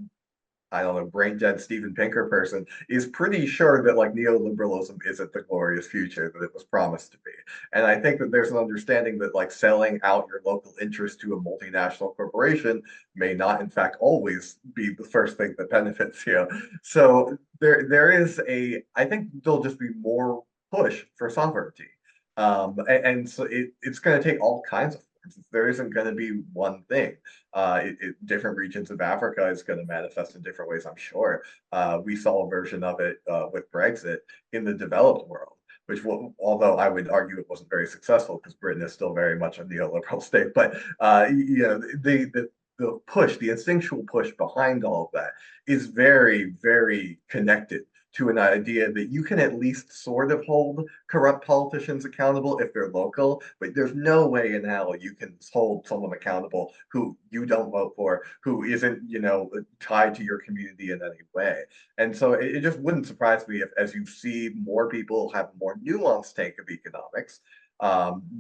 I don't know, brain dead Steven Pinker person is pretty sure that like neoliberalism isn't the glorious future that it was promised to be. And I think that there's an understanding that like selling out your local interest to a multinational corporation may not in fact always be the first thing that benefits you. So there is I think there'll just be more push for sovereignty. And so it's going to take all kinds of forms. There isn't going to be one thing. Different regions of Africa is going to manifest in different ways, I'm sure. We saw a version of it with Brexit in the developed world, which although I would argue it wasn't very successful because Britain is still very much a neoliberal state, but you know, the push, the instinctual push behind all of that is very, very connected to an idea that you can at least sort of hold corrupt politicians accountable if they're local, but there's no way in hell you can hold someone accountable who you don't vote for, who isn't, you know, tied to your community in any way. And so it just wouldn't surprise me if, as you see more people have a more nuanced take of economics,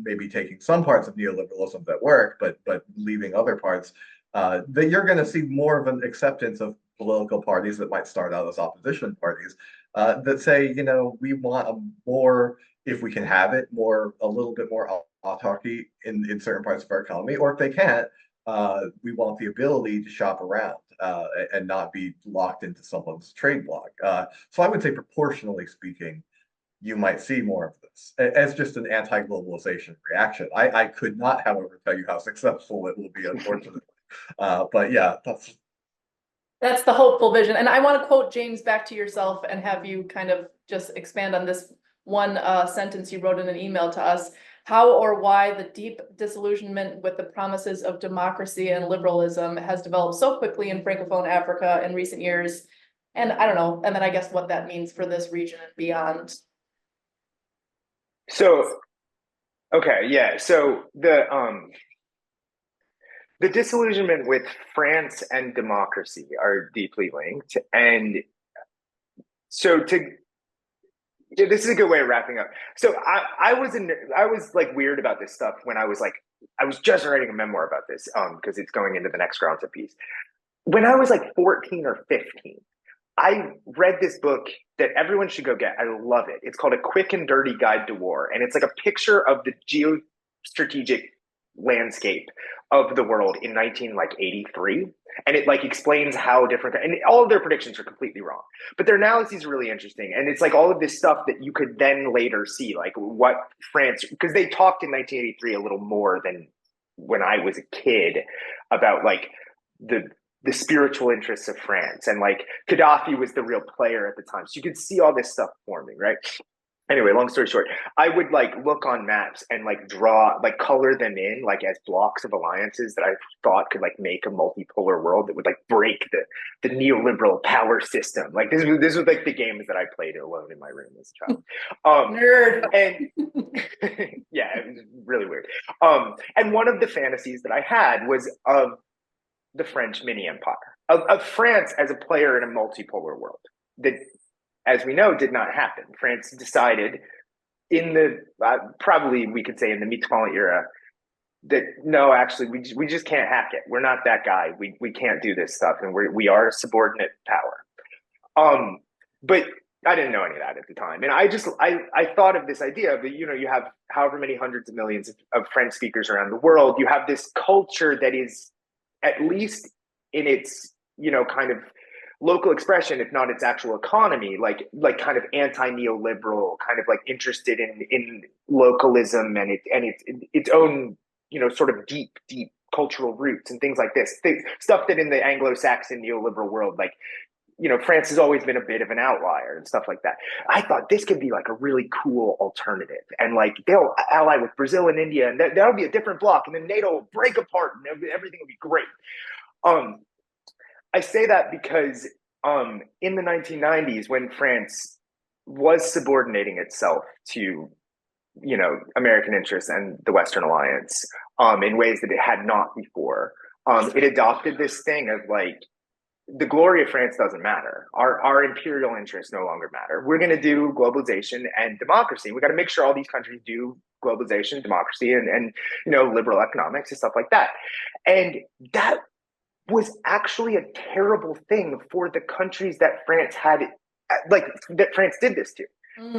maybe taking some parts of neoliberalism that work, but leaving other parts, that you're going to see more of an acceptance of political parties that might start out as opposition parties that say, you know, we want a more, if we can have it, more a little bit more autarky in certain parts of our economy, or if they can't, we want the ability to shop around and not be locked into someone's trade block. So I would say, proportionally speaking, you might see more of this as just an anti-globalization reaction. I could not, however, tell you how successful it will be, unfortunately. But yeah, That's the hopeful vision. And I want to quote James back to yourself and have you kind of just expand on this one sentence you wrote in an email to us. How or why the deep disillusionment with the promises of democracy and liberalism has developed so quickly in Francophone Africa in recent years. And I don't know, and then I guess what that means for this region and beyond. So, okay, yeah. So the disillusionment with France and democracy are deeply linked. And so this is a good way of wrapping up. So I was like weird about this stuff when I was just writing a memoir about this because it's going into the next grounds of peace. When I was like 14 or 15, I read this book that everyone should go get. I love it. It's called A Quick and Dirty Guide to War. And it's like a picture of the geostrategic landscape of the world in 1983. And it like explains how different, and all of their predictions are completely wrong, but their analysis is really interesting. And it's like all of this stuff that you could then later see, like what France, because they talked in 1983 a little more than when I was a kid about like the spiritual interests of France, and like Gaddafi was the real player at the time. So you could see all this stuff forming, right? Anyway, long story short, I would like look on maps and like draw, like color them in like as blocks of alliances that I thought could like make a multipolar world that would like break the neoliberal power system. Like this was like the games that I played alone in my room as a child. Nerd. And yeah, it was really weird. And one of the fantasies that I had was of the French mini empire, of France as a player in a multipolar world that, as we know, did not happen. France decided in the, probably we could say in the Mitterrand era, that no, actually, we just can't hack it. We're not that guy. We can't do this stuff, and we are a subordinate power. But I didn't know any of that at the time. And I thought of this idea, but you have however many hundreds of millions of French speakers around the world. You have this culture that is, at least in its, kind of local expression, if not its actual economy, like kind of anti-neoliberal, kind of like interested in localism and its own, sort of deep cultural roots and things like this. Stuff that in the Anglo-Saxon neoliberal world, like, France has always been a bit of an outlier and stuff like that. I thought this could be like a really cool alternative, and like they'll ally with Brazil and India, and that'll be a different bloc, and then NATO will break apart, and everything will be great. I say that because in the 1990s, when France was subordinating itself to, American interests and the Western alliance in ways that it had not before, it adopted this thing of like, the glory of France doesn't matter. Our imperial interests no longer matter. We're going to do globalization and democracy. We got to make sure all these countries do globalization, democracy, and liberal economics and stuff like that. And that was actually a terrible thing for the countries that France had, like that France did this to,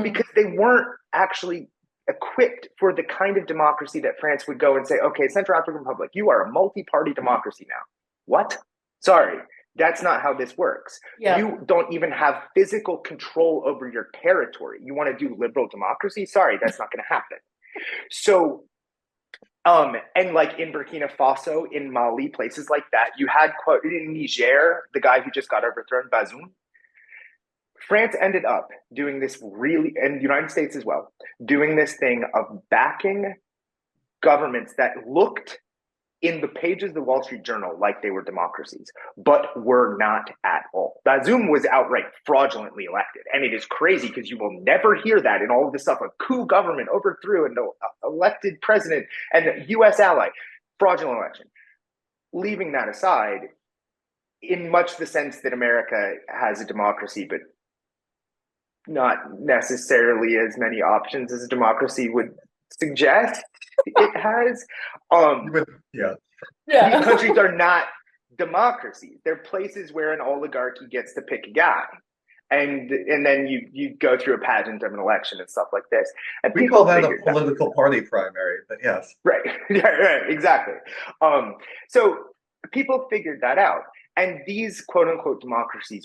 because they weren't actually equipped for the kind of democracy that France would go and say, okay, Central African Republic, you are a multi-party democracy now. What? Sorry. That's not how this works. Yeah. You don't even have physical control over your territory. You want to do liberal democracy? Sorry, that's not going to happen. So, and like in Burkina Faso, in Mali, places like that, you had, quote, in Niger, the guy who just got overthrown, Bazoum, France ended up doing this really, and the United States as well, doing this thing of backing governments that looked in the pages of the Wall Street Journal like they were democracies, but were not at all. Bazoum was outright fraudulently elected. And it is crazy because you will never hear that in all of this stuff. A coup government overthrew an elected president and a US ally, fraudulent election. Leaving that aside, in much the sense that America has a democracy, but not necessarily as many options as a democracy would suggest it has. These countries are not democracies. They're places where an oligarchy gets to pick a guy, and then you go through a pageant of an election and stuff like this. And we call that a political party primary, but yes, right, yeah, right, exactly. So people figured that out, and these quote unquote democracies,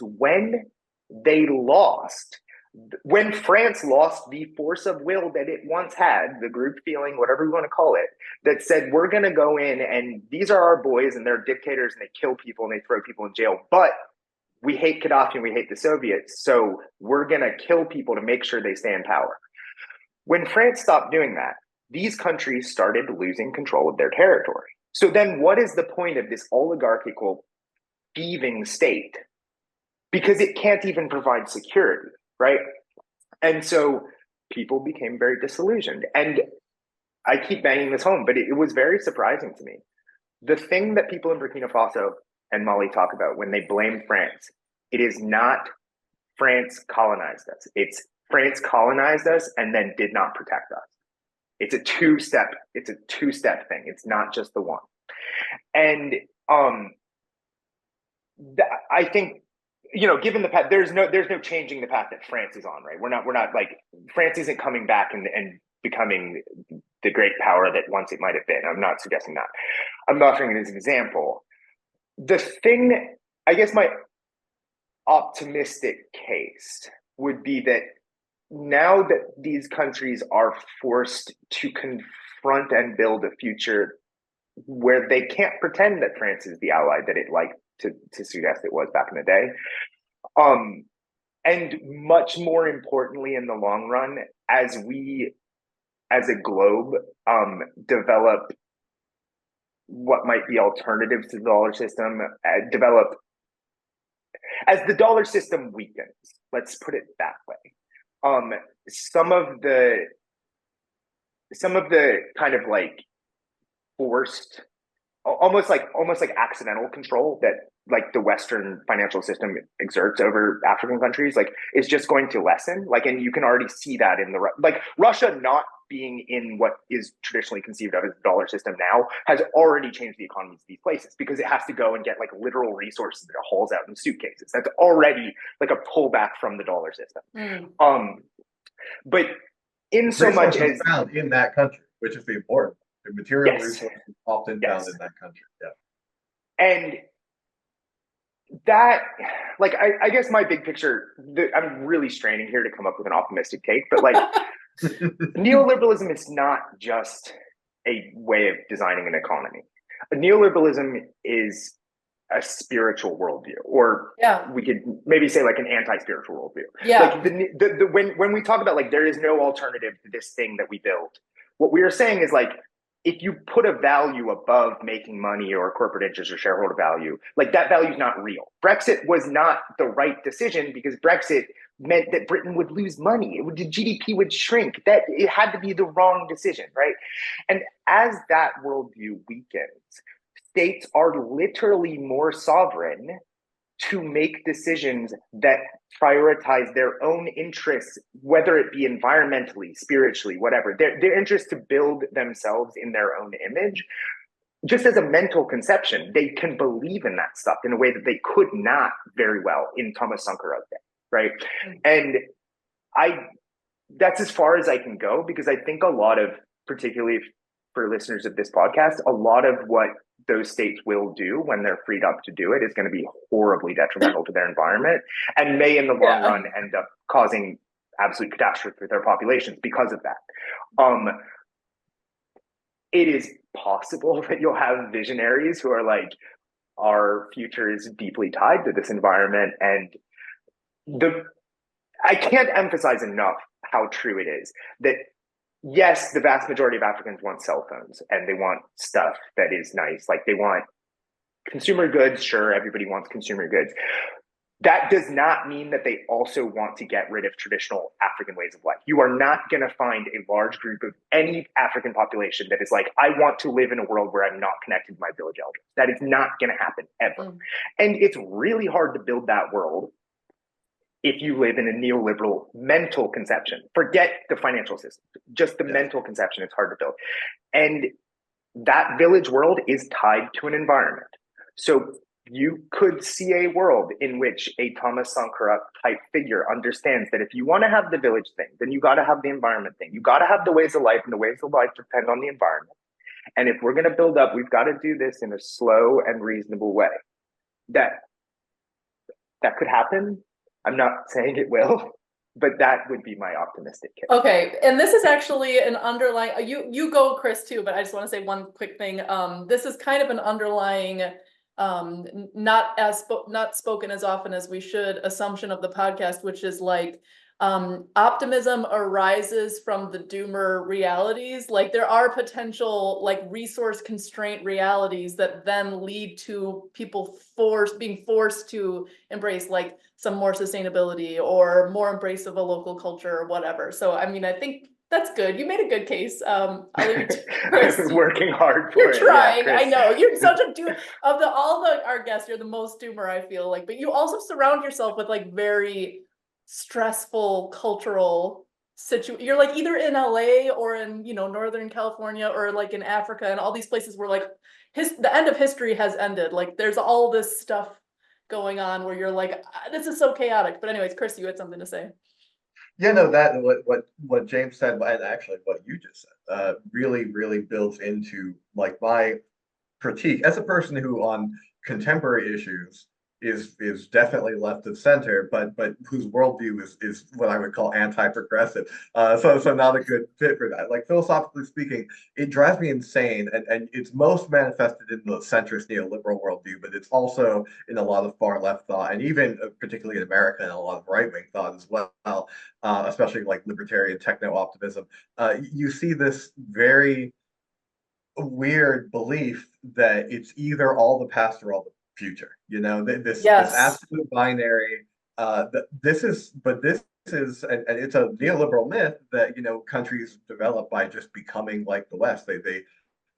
when France lost the force of will that it once had, the group feeling, whatever you want to call it, that said, we're going to go in and these are our boys and they're dictators and they kill people and they throw people in jail, but we hate Gaddafi and we hate the Soviets, so we're going to kill people to make sure they stay in power. When France stopped doing that, these countries started losing control of their territory. So then what is the point of this oligarchical thieving state? Because it can't even provide security. Right. And so people became very disillusioned. And I keep banging this home, but it was very surprising to me. The thing that people in Burkina Faso and Mali talk about when they blame France, it is not France colonized us. It's France colonized us and then did not protect us. It's a two-step thing. It's not just the one. And I think given the path, there's no changing the path that France is on, right? We're not like, France isn't coming back and becoming the great power that once it might have been. I'm not suggesting that. I'm offering it as an example. The thing, I guess my optimistic case would be that now that these countries are forced to confront and build a future where they can't pretend that France is the ally that it liked to suggest it was back in the day. And much more importantly, in the long run, as we, as a globe, develop what might be alternatives to the dollar system, as the dollar system weakens, let's put it that way. Some of the kind of like forced, almost like accidental control that like the Western financial system exerts over African countries, like, is just going to lessen. Like, and you can already see that in like Russia not being in what is traditionally conceived of as the dollar system now has already changed the economies of these places, because it has to go and get like literal resources that it hauls out in suitcases. That's already like a pullback from the dollar system. But in so much as found in that country, which is the important, the material resources often found in that country. Yeah. And that, like, I guess my big picture, I'm really straining here to come up with an optimistic take, but like, neoliberalism is not just a way of designing an economy. Neoliberalism is a spiritual worldview, or we could maybe say like an anti-spiritual worldview. Like when we talk about like there is no alternative to this thing that we built, what we are saying is like, if you put a value above making money or corporate interest or shareholder value, like that value is not real. Brexit was not the right decision because Brexit meant that Britain would lose money. The GDP would shrink. That it had to be the wrong decision, right? And as that worldview weakens, states are literally more sovereign to make decisions that prioritize their own interests, whether it be environmentally, spiritually, whatever, their interest to build themselves in their own image. Just as a mental conception, they can believe in that stuff in a way that they could not very well in Thomas Sankarov's day, right? And that's as far as I can go, because I think a lot of, particularly for listeners of this podcast, a lot of what those states will do when they're freed up to do it is going to be horribly detrimental to their environment and may in the long run end up causing absolute catastrophe for their populations because of that. It is possible that you'll have visionaries who are like, our future is deeply tied to this environment. And I can't emphasize enough how true it is that yes, the vast majority of Africans want cell phones and they want stuff that is nice. Like they want consumer goods. Sure, everybody wants consumer goods. That does not mean that they also want to get rid of traditional African ways of life. You are not going to find a large group of any African population that is like, I want to live in a world where I'm not connected to my village elders. That is not going to happen ever. And it's really hard to build that world if you live in a neoliberal mental conception. Forget the financial system, just the mental conception, it's hard to build. And that village world is tied to an environment. So you could see a world in which a Thomas Sankarov type figure understands that if you want to have the village thing, then you got to have the environment thing. You got to have the ways of life, and the ways of life depend on the environment. And if we're going to build up, we've got to do this in a slow and reasonable way. That could happen. I'm not saying it will, but that would be my optimistic case. Okay, and this is actually an underlying, you go, Chris, too, but I just want to say one quick thing. This is kind of an underlying, not spoken as often as we should, assumption of the podcast, which is like, optimism arises from the doomer realities. Like there are potential like resource constraint realities that then lead to people being forced to embrace like some more sustainability or more embrace of a local culture or whatever. So, I mean, I think that's good. You made a good case. I'll leave it to Chris. I was working hard for You're it. trying. Yeah, I know. You're such a doomer. Of our guests, you're the most doomer, I feel like. But you also surround yourself with like very stressful cultural you're like either in LA or in Northern California or like in Africa and all these places where like the end of history has ended. Like there's all this stuff going on where you're like, this is so chaotic. But anyways, Chris, you had something to say. Yeah, no, that what James said, and actually what you just said, really builds into like my critique as a person who on contemporary issues is definitely left of center, but whose worldview is what I would call anti-progressive. So not a good fit for that. Like philosophically speaking, it drives me insane, and it's most manifested in the centrist neoliberal worldview, but it's also in a lot of far left thought, and even particularly in America, and a lot of right wing thought as well. Especially like libertarian techno optimism. You see this very weird belief that it's either all the past or all the future. You know, this Yes. absolute binary. This is, and it's a neoliberal myth that countries develop by just becoming like the West.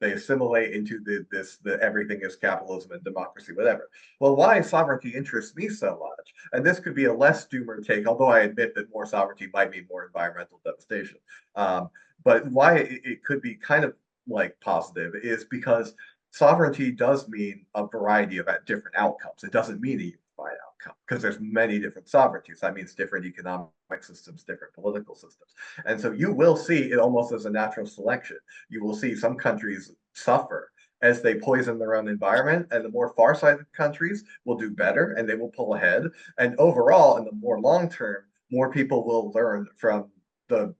They assimilate into the everything is capitalism and democracy, whatever. Well, why sovereignty interests me so much, and this could be a less doomer take, although I admit that more sovereignty might mean more environmental devastation. But why it could be kind of like positive is because sovereignty does mean a variety of different outcomes. It doesn't mean a unified outcome because there's many different sovereignties. That means different economic systems, different political systems. And so you will see it almost as a natural selection. You will see some countries suffer as they poison their own environment, and the more far-sighted countries will do better and they will pull ahead. And overall, in the more long term, more people will learn from the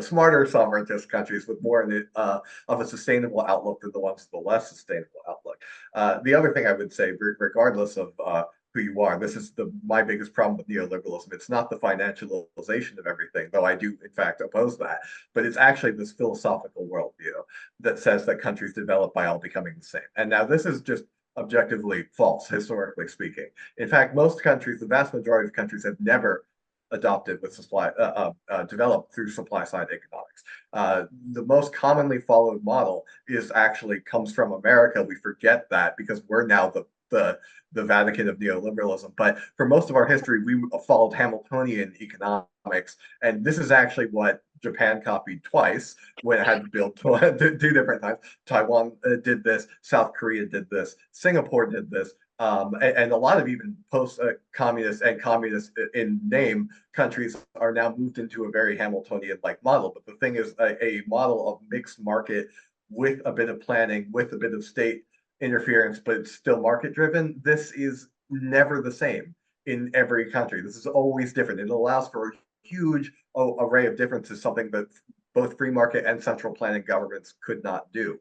smarter sovereigntist countries with more of a sustainable outlook than the ones with the less sustainable outlook. The other thing I would say, regardless of who you are, this is my biggest problem with neoliberalism. It's not the financialization of everything, though I do in fact oppose that, but it's actually this philosophical worldview that says that countries develop by all becoming the same. And now this is just objectively false, historically speaking. In fact, most countries, the vast majority of countries, have never adopted with developed through supply side economics. The most commonly followed model comes from America. We forget that because we're now the Vatican of neoliberalism. But for most of our history, we followed Hamiltonian economics, and this is actually what Japan copied twice when it had to build two different times. Taiwan did this, South Korea did this, Singapore did this. And a lot of even post-communist and communist in name countries are now moved into a very Hamiltonian-like model. But the thing is, a model of mixed market with a bit of planning, with a bit of state interference, but it's still market-driven. This is never the same in every country. This is always different. It allows for a huge array of differences, something that both free market and central planning governments could not do,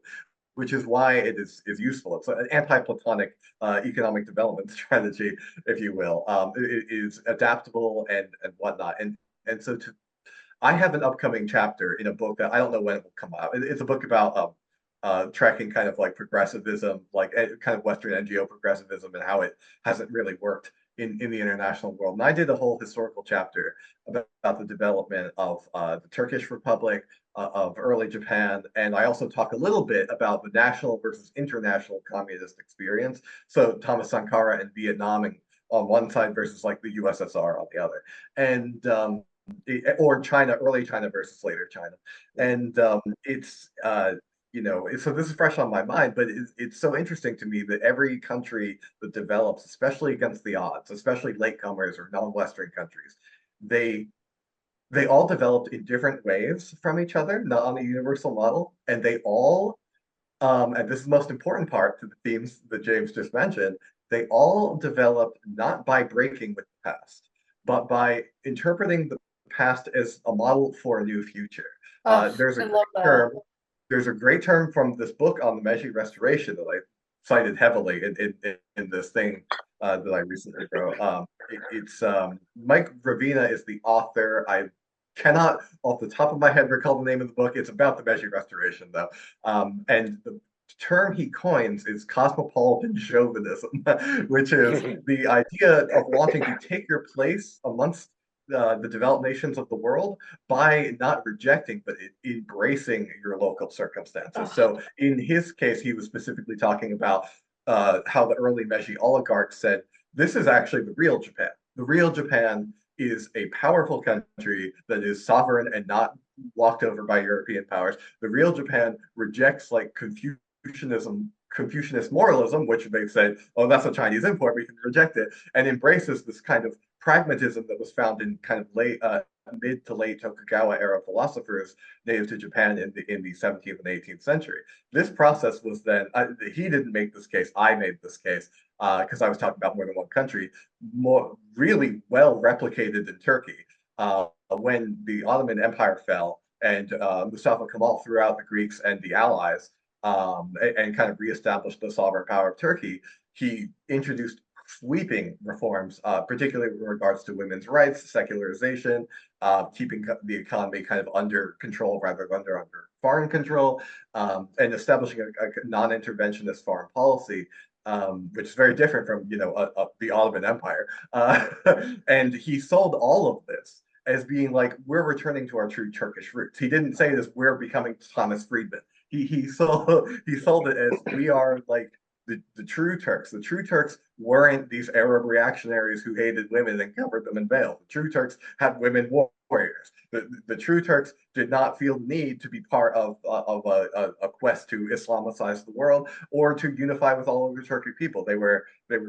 which is why it is useful. It's an anti-Platonic economic development strategy, if you will. It is adaptable and whatnot. And so I have an upcoming chapter in a book that I don't know when it will come out. It's a book about tracking kind of like progressivism, like kind of Western NGO progressivism and how it hasn't really worked in the international world. And I did a whole historical chapter about the development of the Turkish Republic, of early Japan, and I also talk a little bit about the national versus international communist experience. So Thomas Sankara in Vietnam on one side versus like the USSR on the other, and or China, early China versus later China, and it's so this is fresh on my mind, but it's so interesting to me that every country that develops, especially against the odds, especially latecomers or non-Western countries, they all developed in different ways from each other, not on a universal model, and they all, and this is the most important part to the themes that James just mentioned, they all developed not by breaking with the past, but by interpreting the past as a model for a new future. Oh, There's a I love great that. term there's a great term from this book on the Meiji Restoration that I cited heavily in this thing that I recently wrote. It's Mike Ravina is the author. I cannot, off the top of my head, recall the name of the book. It's about the Meiji Restoration, though. And the term he coins is cosmopolitan chauvinism, which is the idea of wanting to take your place amongst the developed nations of the world by not rejecting but embracing your local circumstances. Oh, So in his case, he was specifically talking about how the early Meiji oligarchs said, this is actually the real Japan. The real Japan is a powerful country that is sovereign and not walked over by European powers. The real Japan rejects like Confucianism Confucianist moralism, which they said, oh, that's a Chinese import, we can reject it, and embraces this kind of pragmatism that was found in kind of mid to late Tokugawa era philosophers native to Japan in the 17th and 18th century. This process was then, he didn't make this case, I made this case, because I was talking about more than one country, really well replicated in Turkey. When the Ottoman Empire fell and Mustafa Kemal threw out the Greeks and the Allies, and kind of reestablished the sovereign power of Turkey, he introduced sweeping reforms, particularly with regards to women's rights, secularization, keeping the economy kind of under control rather than under foreign control, and establishing a non-interventionist foreign policy, which is very different from the Ottoman Empire. And he sold all of this as being like, we're returning to our true Turkish roots. He didn't say this, we're becoming Thomas Friedman. He sold it as we are like the true Turks. The true Turks weren't these Arab reactionaries who hated women and covered them in veils. The true Turks had women warriors. The true Turks did not feel the need to be part of a quest to Islamicize the world or to unify with all of the Turkic people. They were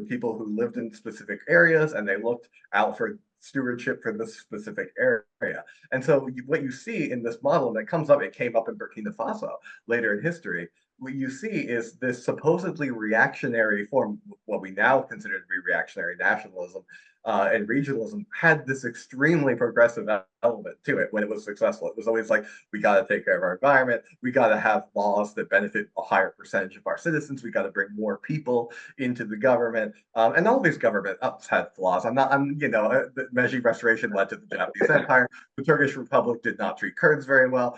people who lived in specific areas, and they looked out for stewardship for this specific area. And so what you see in this model that comes up, it came up in Burkina Faso later in history, what you see is this supposedly reactionary form, what we now consider to be reactionary nationalism and regionalism, had this extremely progressive element to it when it was successful. It was always like, we got to take care of our environment. We got to have laws that benefit a higher percentage of our citizens. We got to bring more people into the government. And all these governments had flaws. The Meiji Restoration led to the Japanese Empire. The Turkish Republic did not treat Kurds very well.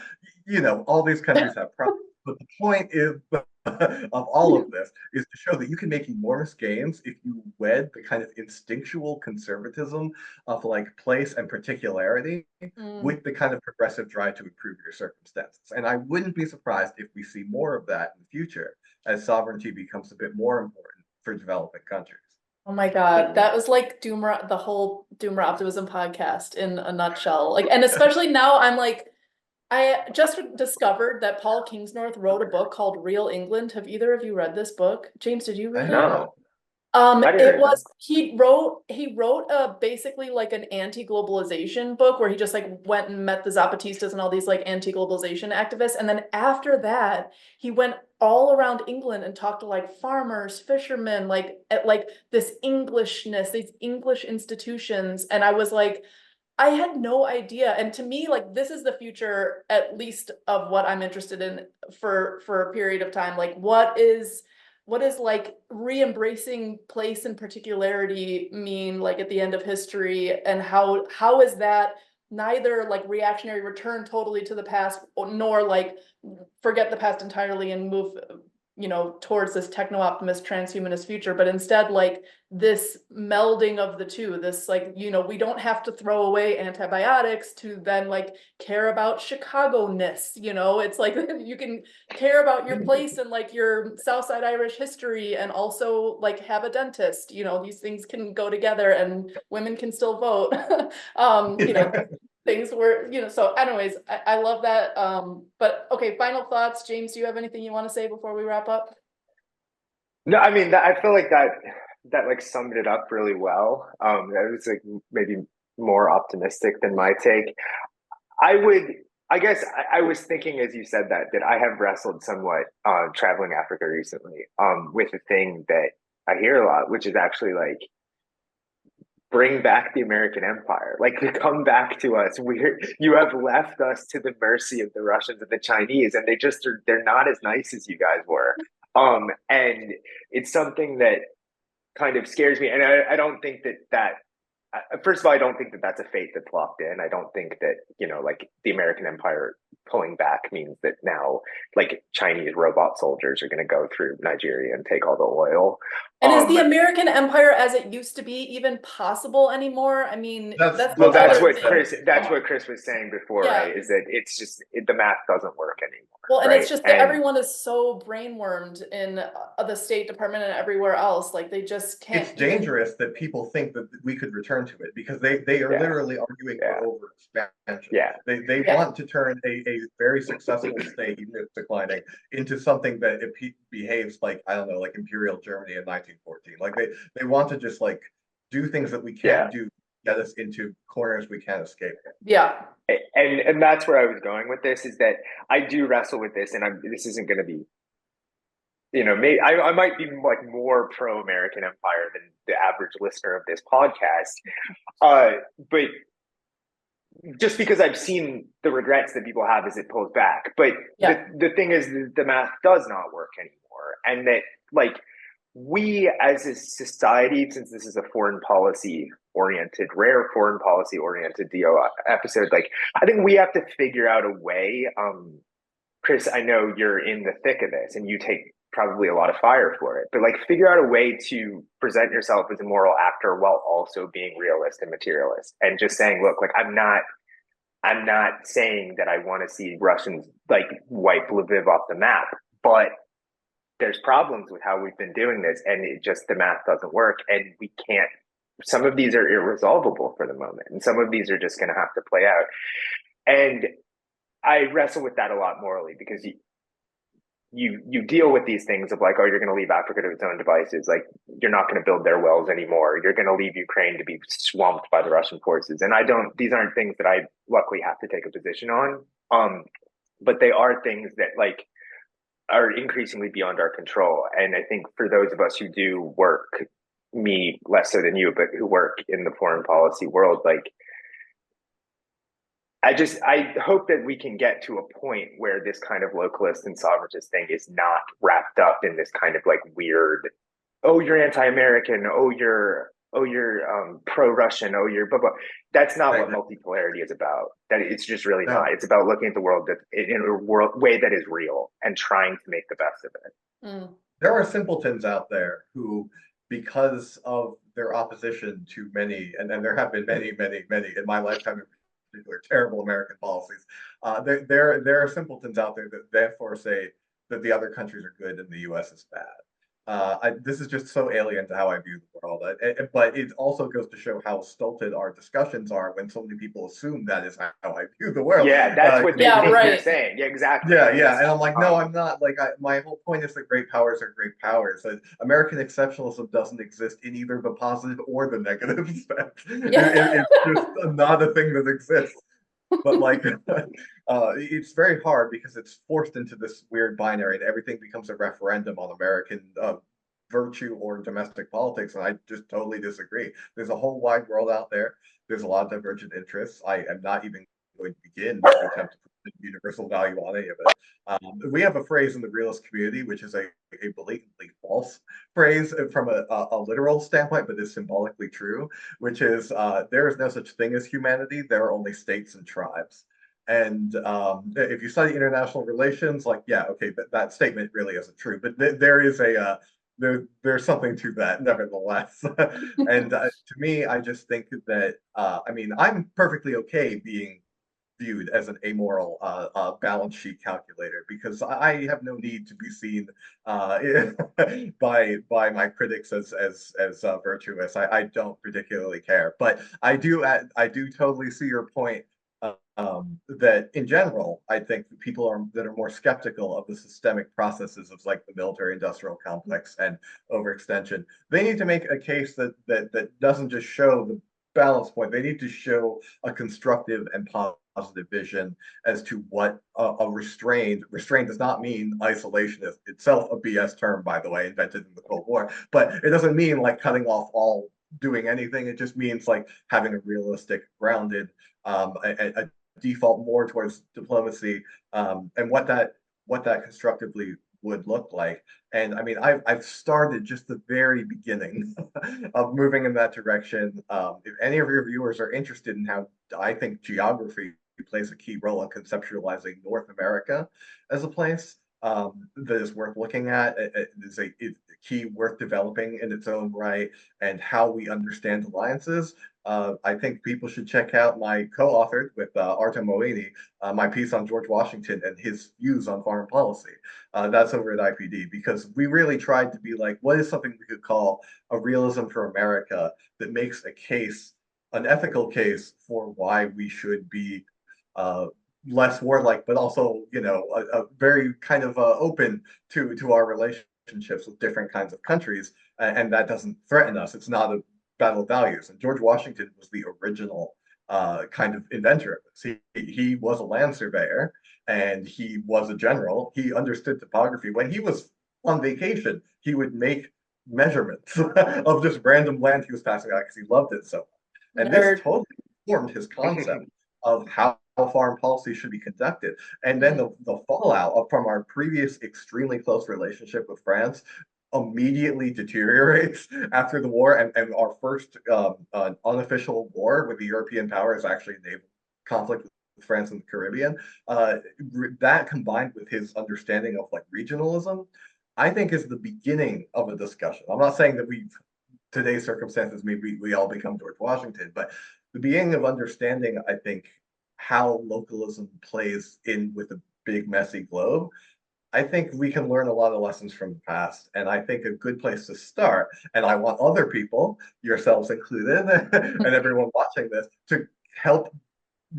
All these countries have problems. But the point is of all of this is to show that you can make enormous gains if you wed the kind of instinctual conservatism of like place and particularity with the kind of progressive drive to improve your circumstances. And I wouldn't be surprised if we see more of that in the future as sovereignty becomes a bit more important for developing countries. Oh my God, that was like the whole Doomer Optimism podcast in a nutshell. Like, and especially now I'm like, I just discovered that Paul Kingsnorth wrote a book called Real England. Have either of you read this book? James, did you read it? No. He wrote a basically like an anti-globalization book where he just like went and met the Zapatistas and all these like anti-globalization activists. And then after that, he went all around England and talked to like farmers, fishermen, like at like this Englishness, these English institutions. And I was like, I had no idea. And to me, like, this is the future, at least of what I'm interested in for a period of time. Like, what is like re-embracing place and particularity mean like at the end of history, and how is that neither like reactionary return totally to the past nor like forget the past entirely and move towards this techno-optimist transhumanist future, but instead like this melding of the two, this like, we don't have to throw away antibiotics to then like care about Chicago-ness, it's like you can care about your place and like your Southside Irish history and also like have a dentist, these things can go together and women can still vote. Things were, so anyways, I love that. But okay, final thoughts. James, do you have anything you want to say before we wrap up? No, I mean, I feel like that like summed it up really well. That was like maybe more optimistic than my take. I guess I was thinking as you said that I have wrestled somewhat traveling Africa recently with a thing that I hear a lot, which is actually like, bring back the American empire, like to come back to us. You have left us to the mercy of the Russians and the Chinese, and they're not as nice as you guys were. And it's something that kind of scares me. And I don't think that first of all, I don't think that that's a fate that's locked in. I don't think that, like the American empire pulling back means that now like Chinese robot soldiers are going to go through Nigeria and take all the oil. And is the American empire as it used to be even possible anymore? I mean, that's what Chris was saying before, yeah. Right? Is that it's just the math doesn't work anymore. Well, and right? it's just that everyone is so brainwormed in the State Department and everywhere else. Like they just can't. It's dangerous that people think that we could return to it because they are literally arguing for over expansion. Yeah. They want to turn a a very successful state, even if it's declining, into something that it behaves like, I don't know, like Imperial Germany in 1914. Like they want to just like do things that we can't do, get us into corners we can't escape. Yeah. And that's where I was going with this, is that I do wrestle with this, and this isn't going to be, maybe I might be like more pro-American empire than the average listener of this podcast, but just because I've seen the regrets that people have as it pulls back. But the thing is, the math does not work anymore, and that like we as a society, since this is a rare foreign policy oriented DO episode, like I think we have to figure out a way. Chris, I know you're in the thick of this and you take probably a lot of fire for it, but like figure out a way to present yourself as a moral actor while also being realist and materialist, and just saying, look, like I'm not saying that I want to see Russians like wipe Lviv off the map, but there's problems with how we've been doing this, and the math doesn't work, and we can't. Some of these are irresolvable for the moment, and some of these are just going to have to play out. And I wrestle with that a lot morally, because you deal with these things of like, oh, you're going to leave Africa to its own devices. Like, you're not going to build their wells anymore. You're going to leave Ukraine to be swamped by the Russian forces. And these aren't things that I luckily have to take a position on. But they are things that like are increasingly beyond our control. And I think for those of us who do work, me less so than you, but who work in the foreign policy world, like, I hope that we can get to a point where this kind of localist and sovereigntist thing is not wrapped up in this kind of like weird, oh, you're anti-American, oh, you're pro-Russian, oh, you're blah, blah. That's not what multipolarity is about. That it's just really not. It's about looking at the world in a way that is real and trying to make the best of it. There are simpletons out there who, because of their opposition to many, and there have been many in my lifetime, particular terrible American policies. There are simpletons out there that therefore say that the other countries are good and the U.S. is bad. This is just so alien to how I view the world. But it also goes to show how stilted our discussions are when so many people assume that is how I view the world. Yeah, that's what they're saying. Yeah, exactly. Yeah. And I'm like, no, I'm not. Like, my whole point is that great powers are great powers. That American exceptionalism doesn't exist in either the positive or the negative sense. It's just not a thing that exists. But like, it's very hard because it's forced into this weird binary, and everything becomes a referendum on American virtue or domestic politics. And I just totally disagree. There's a whole wide world out there. There's a lot of divergent interests. I am not even going to begin to attempt to put universal value on any of it. We have a phrase in the realist community, which is a blatantly false phrase from a literal standpoint, but is symbolically true, which is there is no such thing as humanity. There are only states and tribes. And if you study international relations, like, yeah, okay, that statement really isn't true, but there is there's something to that nevertheless. And to me, I just think that, I mean, I'm perfectly okay being viewed as an amoral balance sheet calculator, because I have no need to be seen by my critics as virtuous. I don't particularly care, but I do totally see your point. That in general, I think people that are more skeptical of the systemic processes of like the military-industrial complex and overextension, they need to make a case that doesn't just show the balance point. They need to show a constructive and positive vision as to what a restrained does not mean isolationist, itself a BS term, by the way, invented in the Cold War, but it doesn't mean like cutting off all doing anything. It just means like having a realistic, grounded, a default more towards diplomacy, and what that constructively would look like. And I mean, I've started just the very beginning of moving in that direction. If any of your viewers are interested in how I think geography plays a key role in conceptualizing North America as a place that is worth looking at, it is a key worth developing in its own right, and how we understand alliances. I think people should check out my co-authored with Artem Moini, my piece on George Washington and his views on foreign policy. That's over at IPD, because we really tried to be like, what is something we could call a realism for America that makes a case, an ethical case for why we should be less warlike, but also, a very kind of open to our relationships with different kinds of countries, and that doesn't threaten us. It's not a battle of values. And George Washington was the original kind of inventor of this. He was a land surveyor and he was a general. He understood topography. When he was on vacation, he would make measurements of just random land he was passing out because he loved it so much. And this Nerd. totally formed his concept of how foreign policy should be conducted. And then the fallout from our previous extremely close relationship with France immediately deteriorates after the war. And our first unofficial war with the European power is actually a naval conflict with France and the Caribbean. That combined with his understanding of like regionalism, I think is the beginning of a discussion. I'm not saying that today's circumstances, maybe we all become George Washington, but the beginning of understanding, I think, how localism plays in with a big, messy globe. I think we can learn a lot of lessons from the past. And I think a good place to start, and I want other people, yourselves included, and everyone watching this, to help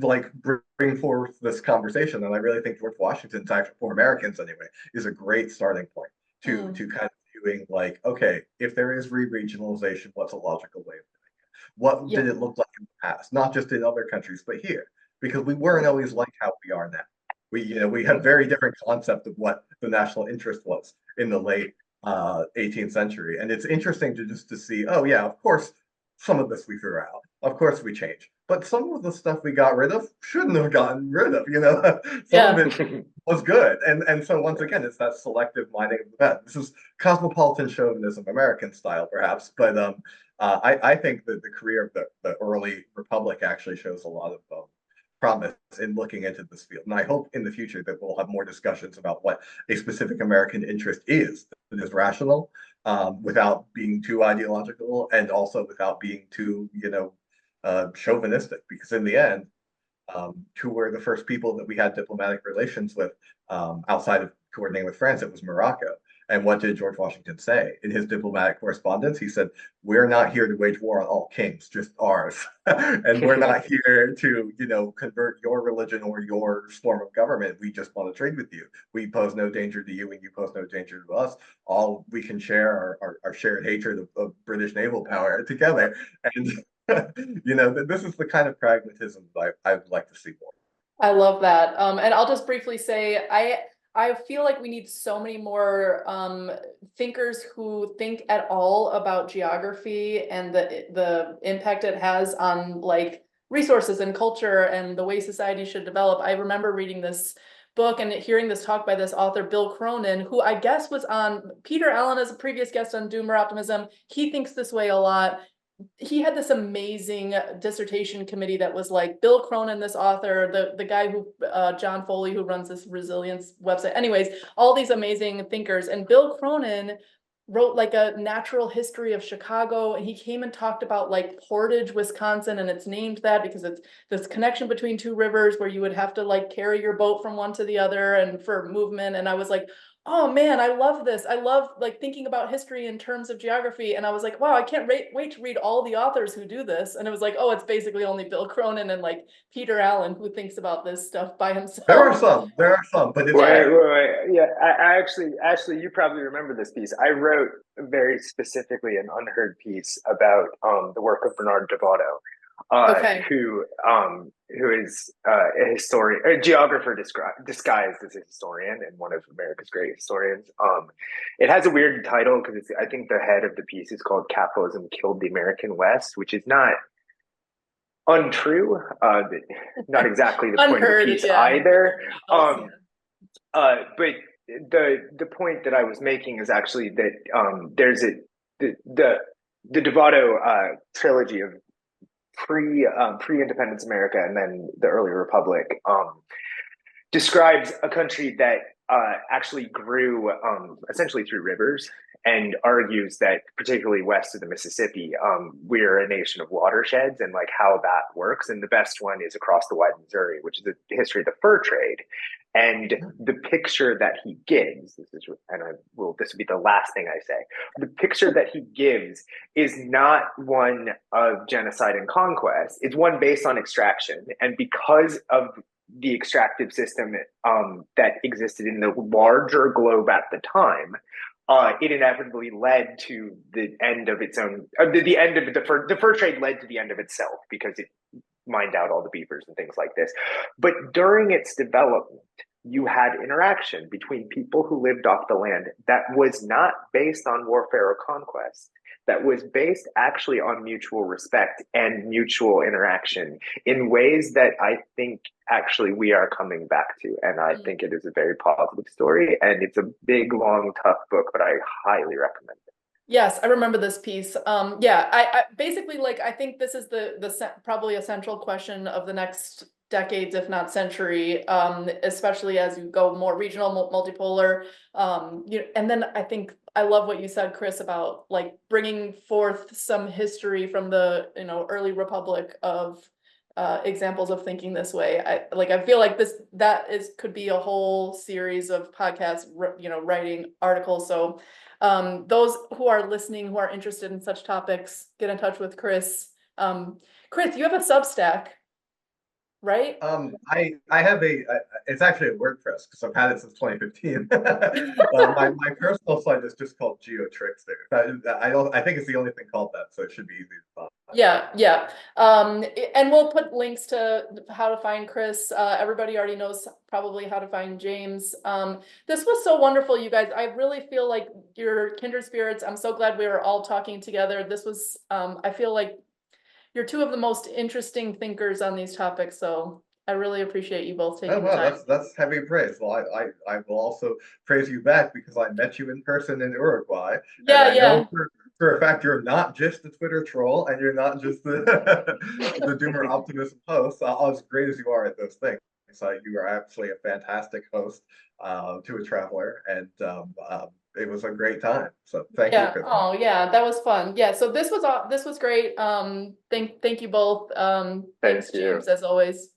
like bring forth this conversation. And I really think George Washington's, actually, for Americans anyway, is a great starting point to kind of viewing like, okay, if there is re-regionalization, what's a logical way of doing it? What did it look like in the past? Not just in other countries, but here, because we weren't always like how we are now. We had very different concept of what the national interest was in the late 18th century. And it's interesting to see, oh yeah, of course, some of this we threw out. Of course we changed. But some of the stuff we got rid of shouldn't have gotten rid of, Some of it was good. And so once again, it's that selective mining of the bed. This is cosmopolitan chauvinism, American style, perhaps. But I think that the career of the early republic actually shows a lot of promise in looking into this field. And I hope in the future that we'll have more discussions about what a specific American interest is that is rational, without being too ideological and also without being too, chauvinistic. Because in the end, who were the first people that we had diplomatic relations with outside of coordinating with France? It was Morocco. And what did George Washington say in his diplomatic correspondence? He said, "We're not here to wage war on all kings, just ours. And we're not here to, convert your religion or your form of government. We just want to trade with you. We pose no danger to you and you pose no danger to us. All we can share our shared hatred of British naval power together." And, this is the kind of pragmatism that I'd like to see more. I love that. And I'll just briefly say, I feel like we need so many more thinkers who think at all about geography and the impact it has on like resources and culture and the way society should develop. I remember reading this book and hearing this talk by this author, Bill Cronin, who I guess was on Peter Allen as a previous guest on Doomer Optimism. He thinks this way a lot. He had this amazing dissertation committee that was like Bill Cronin, this author, the guy who John Foley, who runs this resilience website. Anyways, all these amazing thinkers. And Bill Cronin wrote like a natural history of Chicago. And he came and talked about like Portage, Wisconsin, and it's named that because it's this connection between two rivers where you would have to like carry your boat from one to the other and for movement. And I was like, oh man, I love this. I love like thinking about history in terms of geography. And I was like, wow, I can't wait to read all the authors who do this. And it was like, oh, it's basically only Bill Cronin and like Peter Allen who thinks about this stuff by himself. There are some, but it's wait. Yeah, I actually, you probably remember this piece. I wrote very specifically an unheard piece about the work of Bernard Devato. Who is a historian, a geographer disguised as a historian and one of America's great historians. It has a weird title because I think the head of the piece is called "Capitalism Killed the American West," which is not untrue, not exactly the point of the piece either. But the point that I was making is actually that there's the Devato trilogy of pre-independence America and then the early republic describes a country that actually grew essentially through rivers and argues that particularly west of the Mississippi, we're a nation of watersheds and like how that works. And the best one is across the wide Missouri, which is the history of the fur trade. And the picture that he gives, this will be the last thing I say. The picture that he gives is not one of genocide and conquest. It's one based on extraction. And because of the extractive system that existed in the larger globe at the time, it inevitably led to the end of its own. The end of the fur trade led to the end of itself because it mined out all the beavers and things like this. But during its development, you had interaction between people who lived off the land that was not based on warfare or conquest, that was based actually on mutual respect and mutual interaction in ways that I think actually we are coming back to. And I think it is a very positive story. And it's a big, long, tough book, but I highly recommend it. Yes, I remember this piece. Yeah, I basically, like, I think this is probably a central question of the next decades, if not century, especially as you go more regional, multipolar. And then I think I love what you said, Chris, about like bringing forth some history from the early republic of examples of thinking this way. I feel like could be a whole series of podcasts, writing articles. So those who are listening, who are interested in such topics, get in touch with Chris. Chris, you have a Substack, right? I have it's actually a WordPress because I've had it since 2015. My personal site is just called Geotrickster. I think it's the only thing called that, so it should be easy to find. Yeah. And we'll put links to how to find Chris. Everybody already knows probably how to find James. This was so wonderful, you guys. I really feel like you're kindred spirits. I'm so glad we were all talking together. This was, I feel like you're two of the most interesting thinkers on these topics. So I really appreciate you both taking the time. That's heavy praise. Well, I will also praise you back because I met you in person in Uruguay. Yeah, and I know for a fact you're not just the Twitter troll and you're not just the the doomer optimism host. As great as you are at those things, you are actually a fantastic host to a traveler, and it was a great time. So thank you, Chris. Oh yeah, that was fun. Yeah, so this was great. Thank you both. Thanks, James, as always.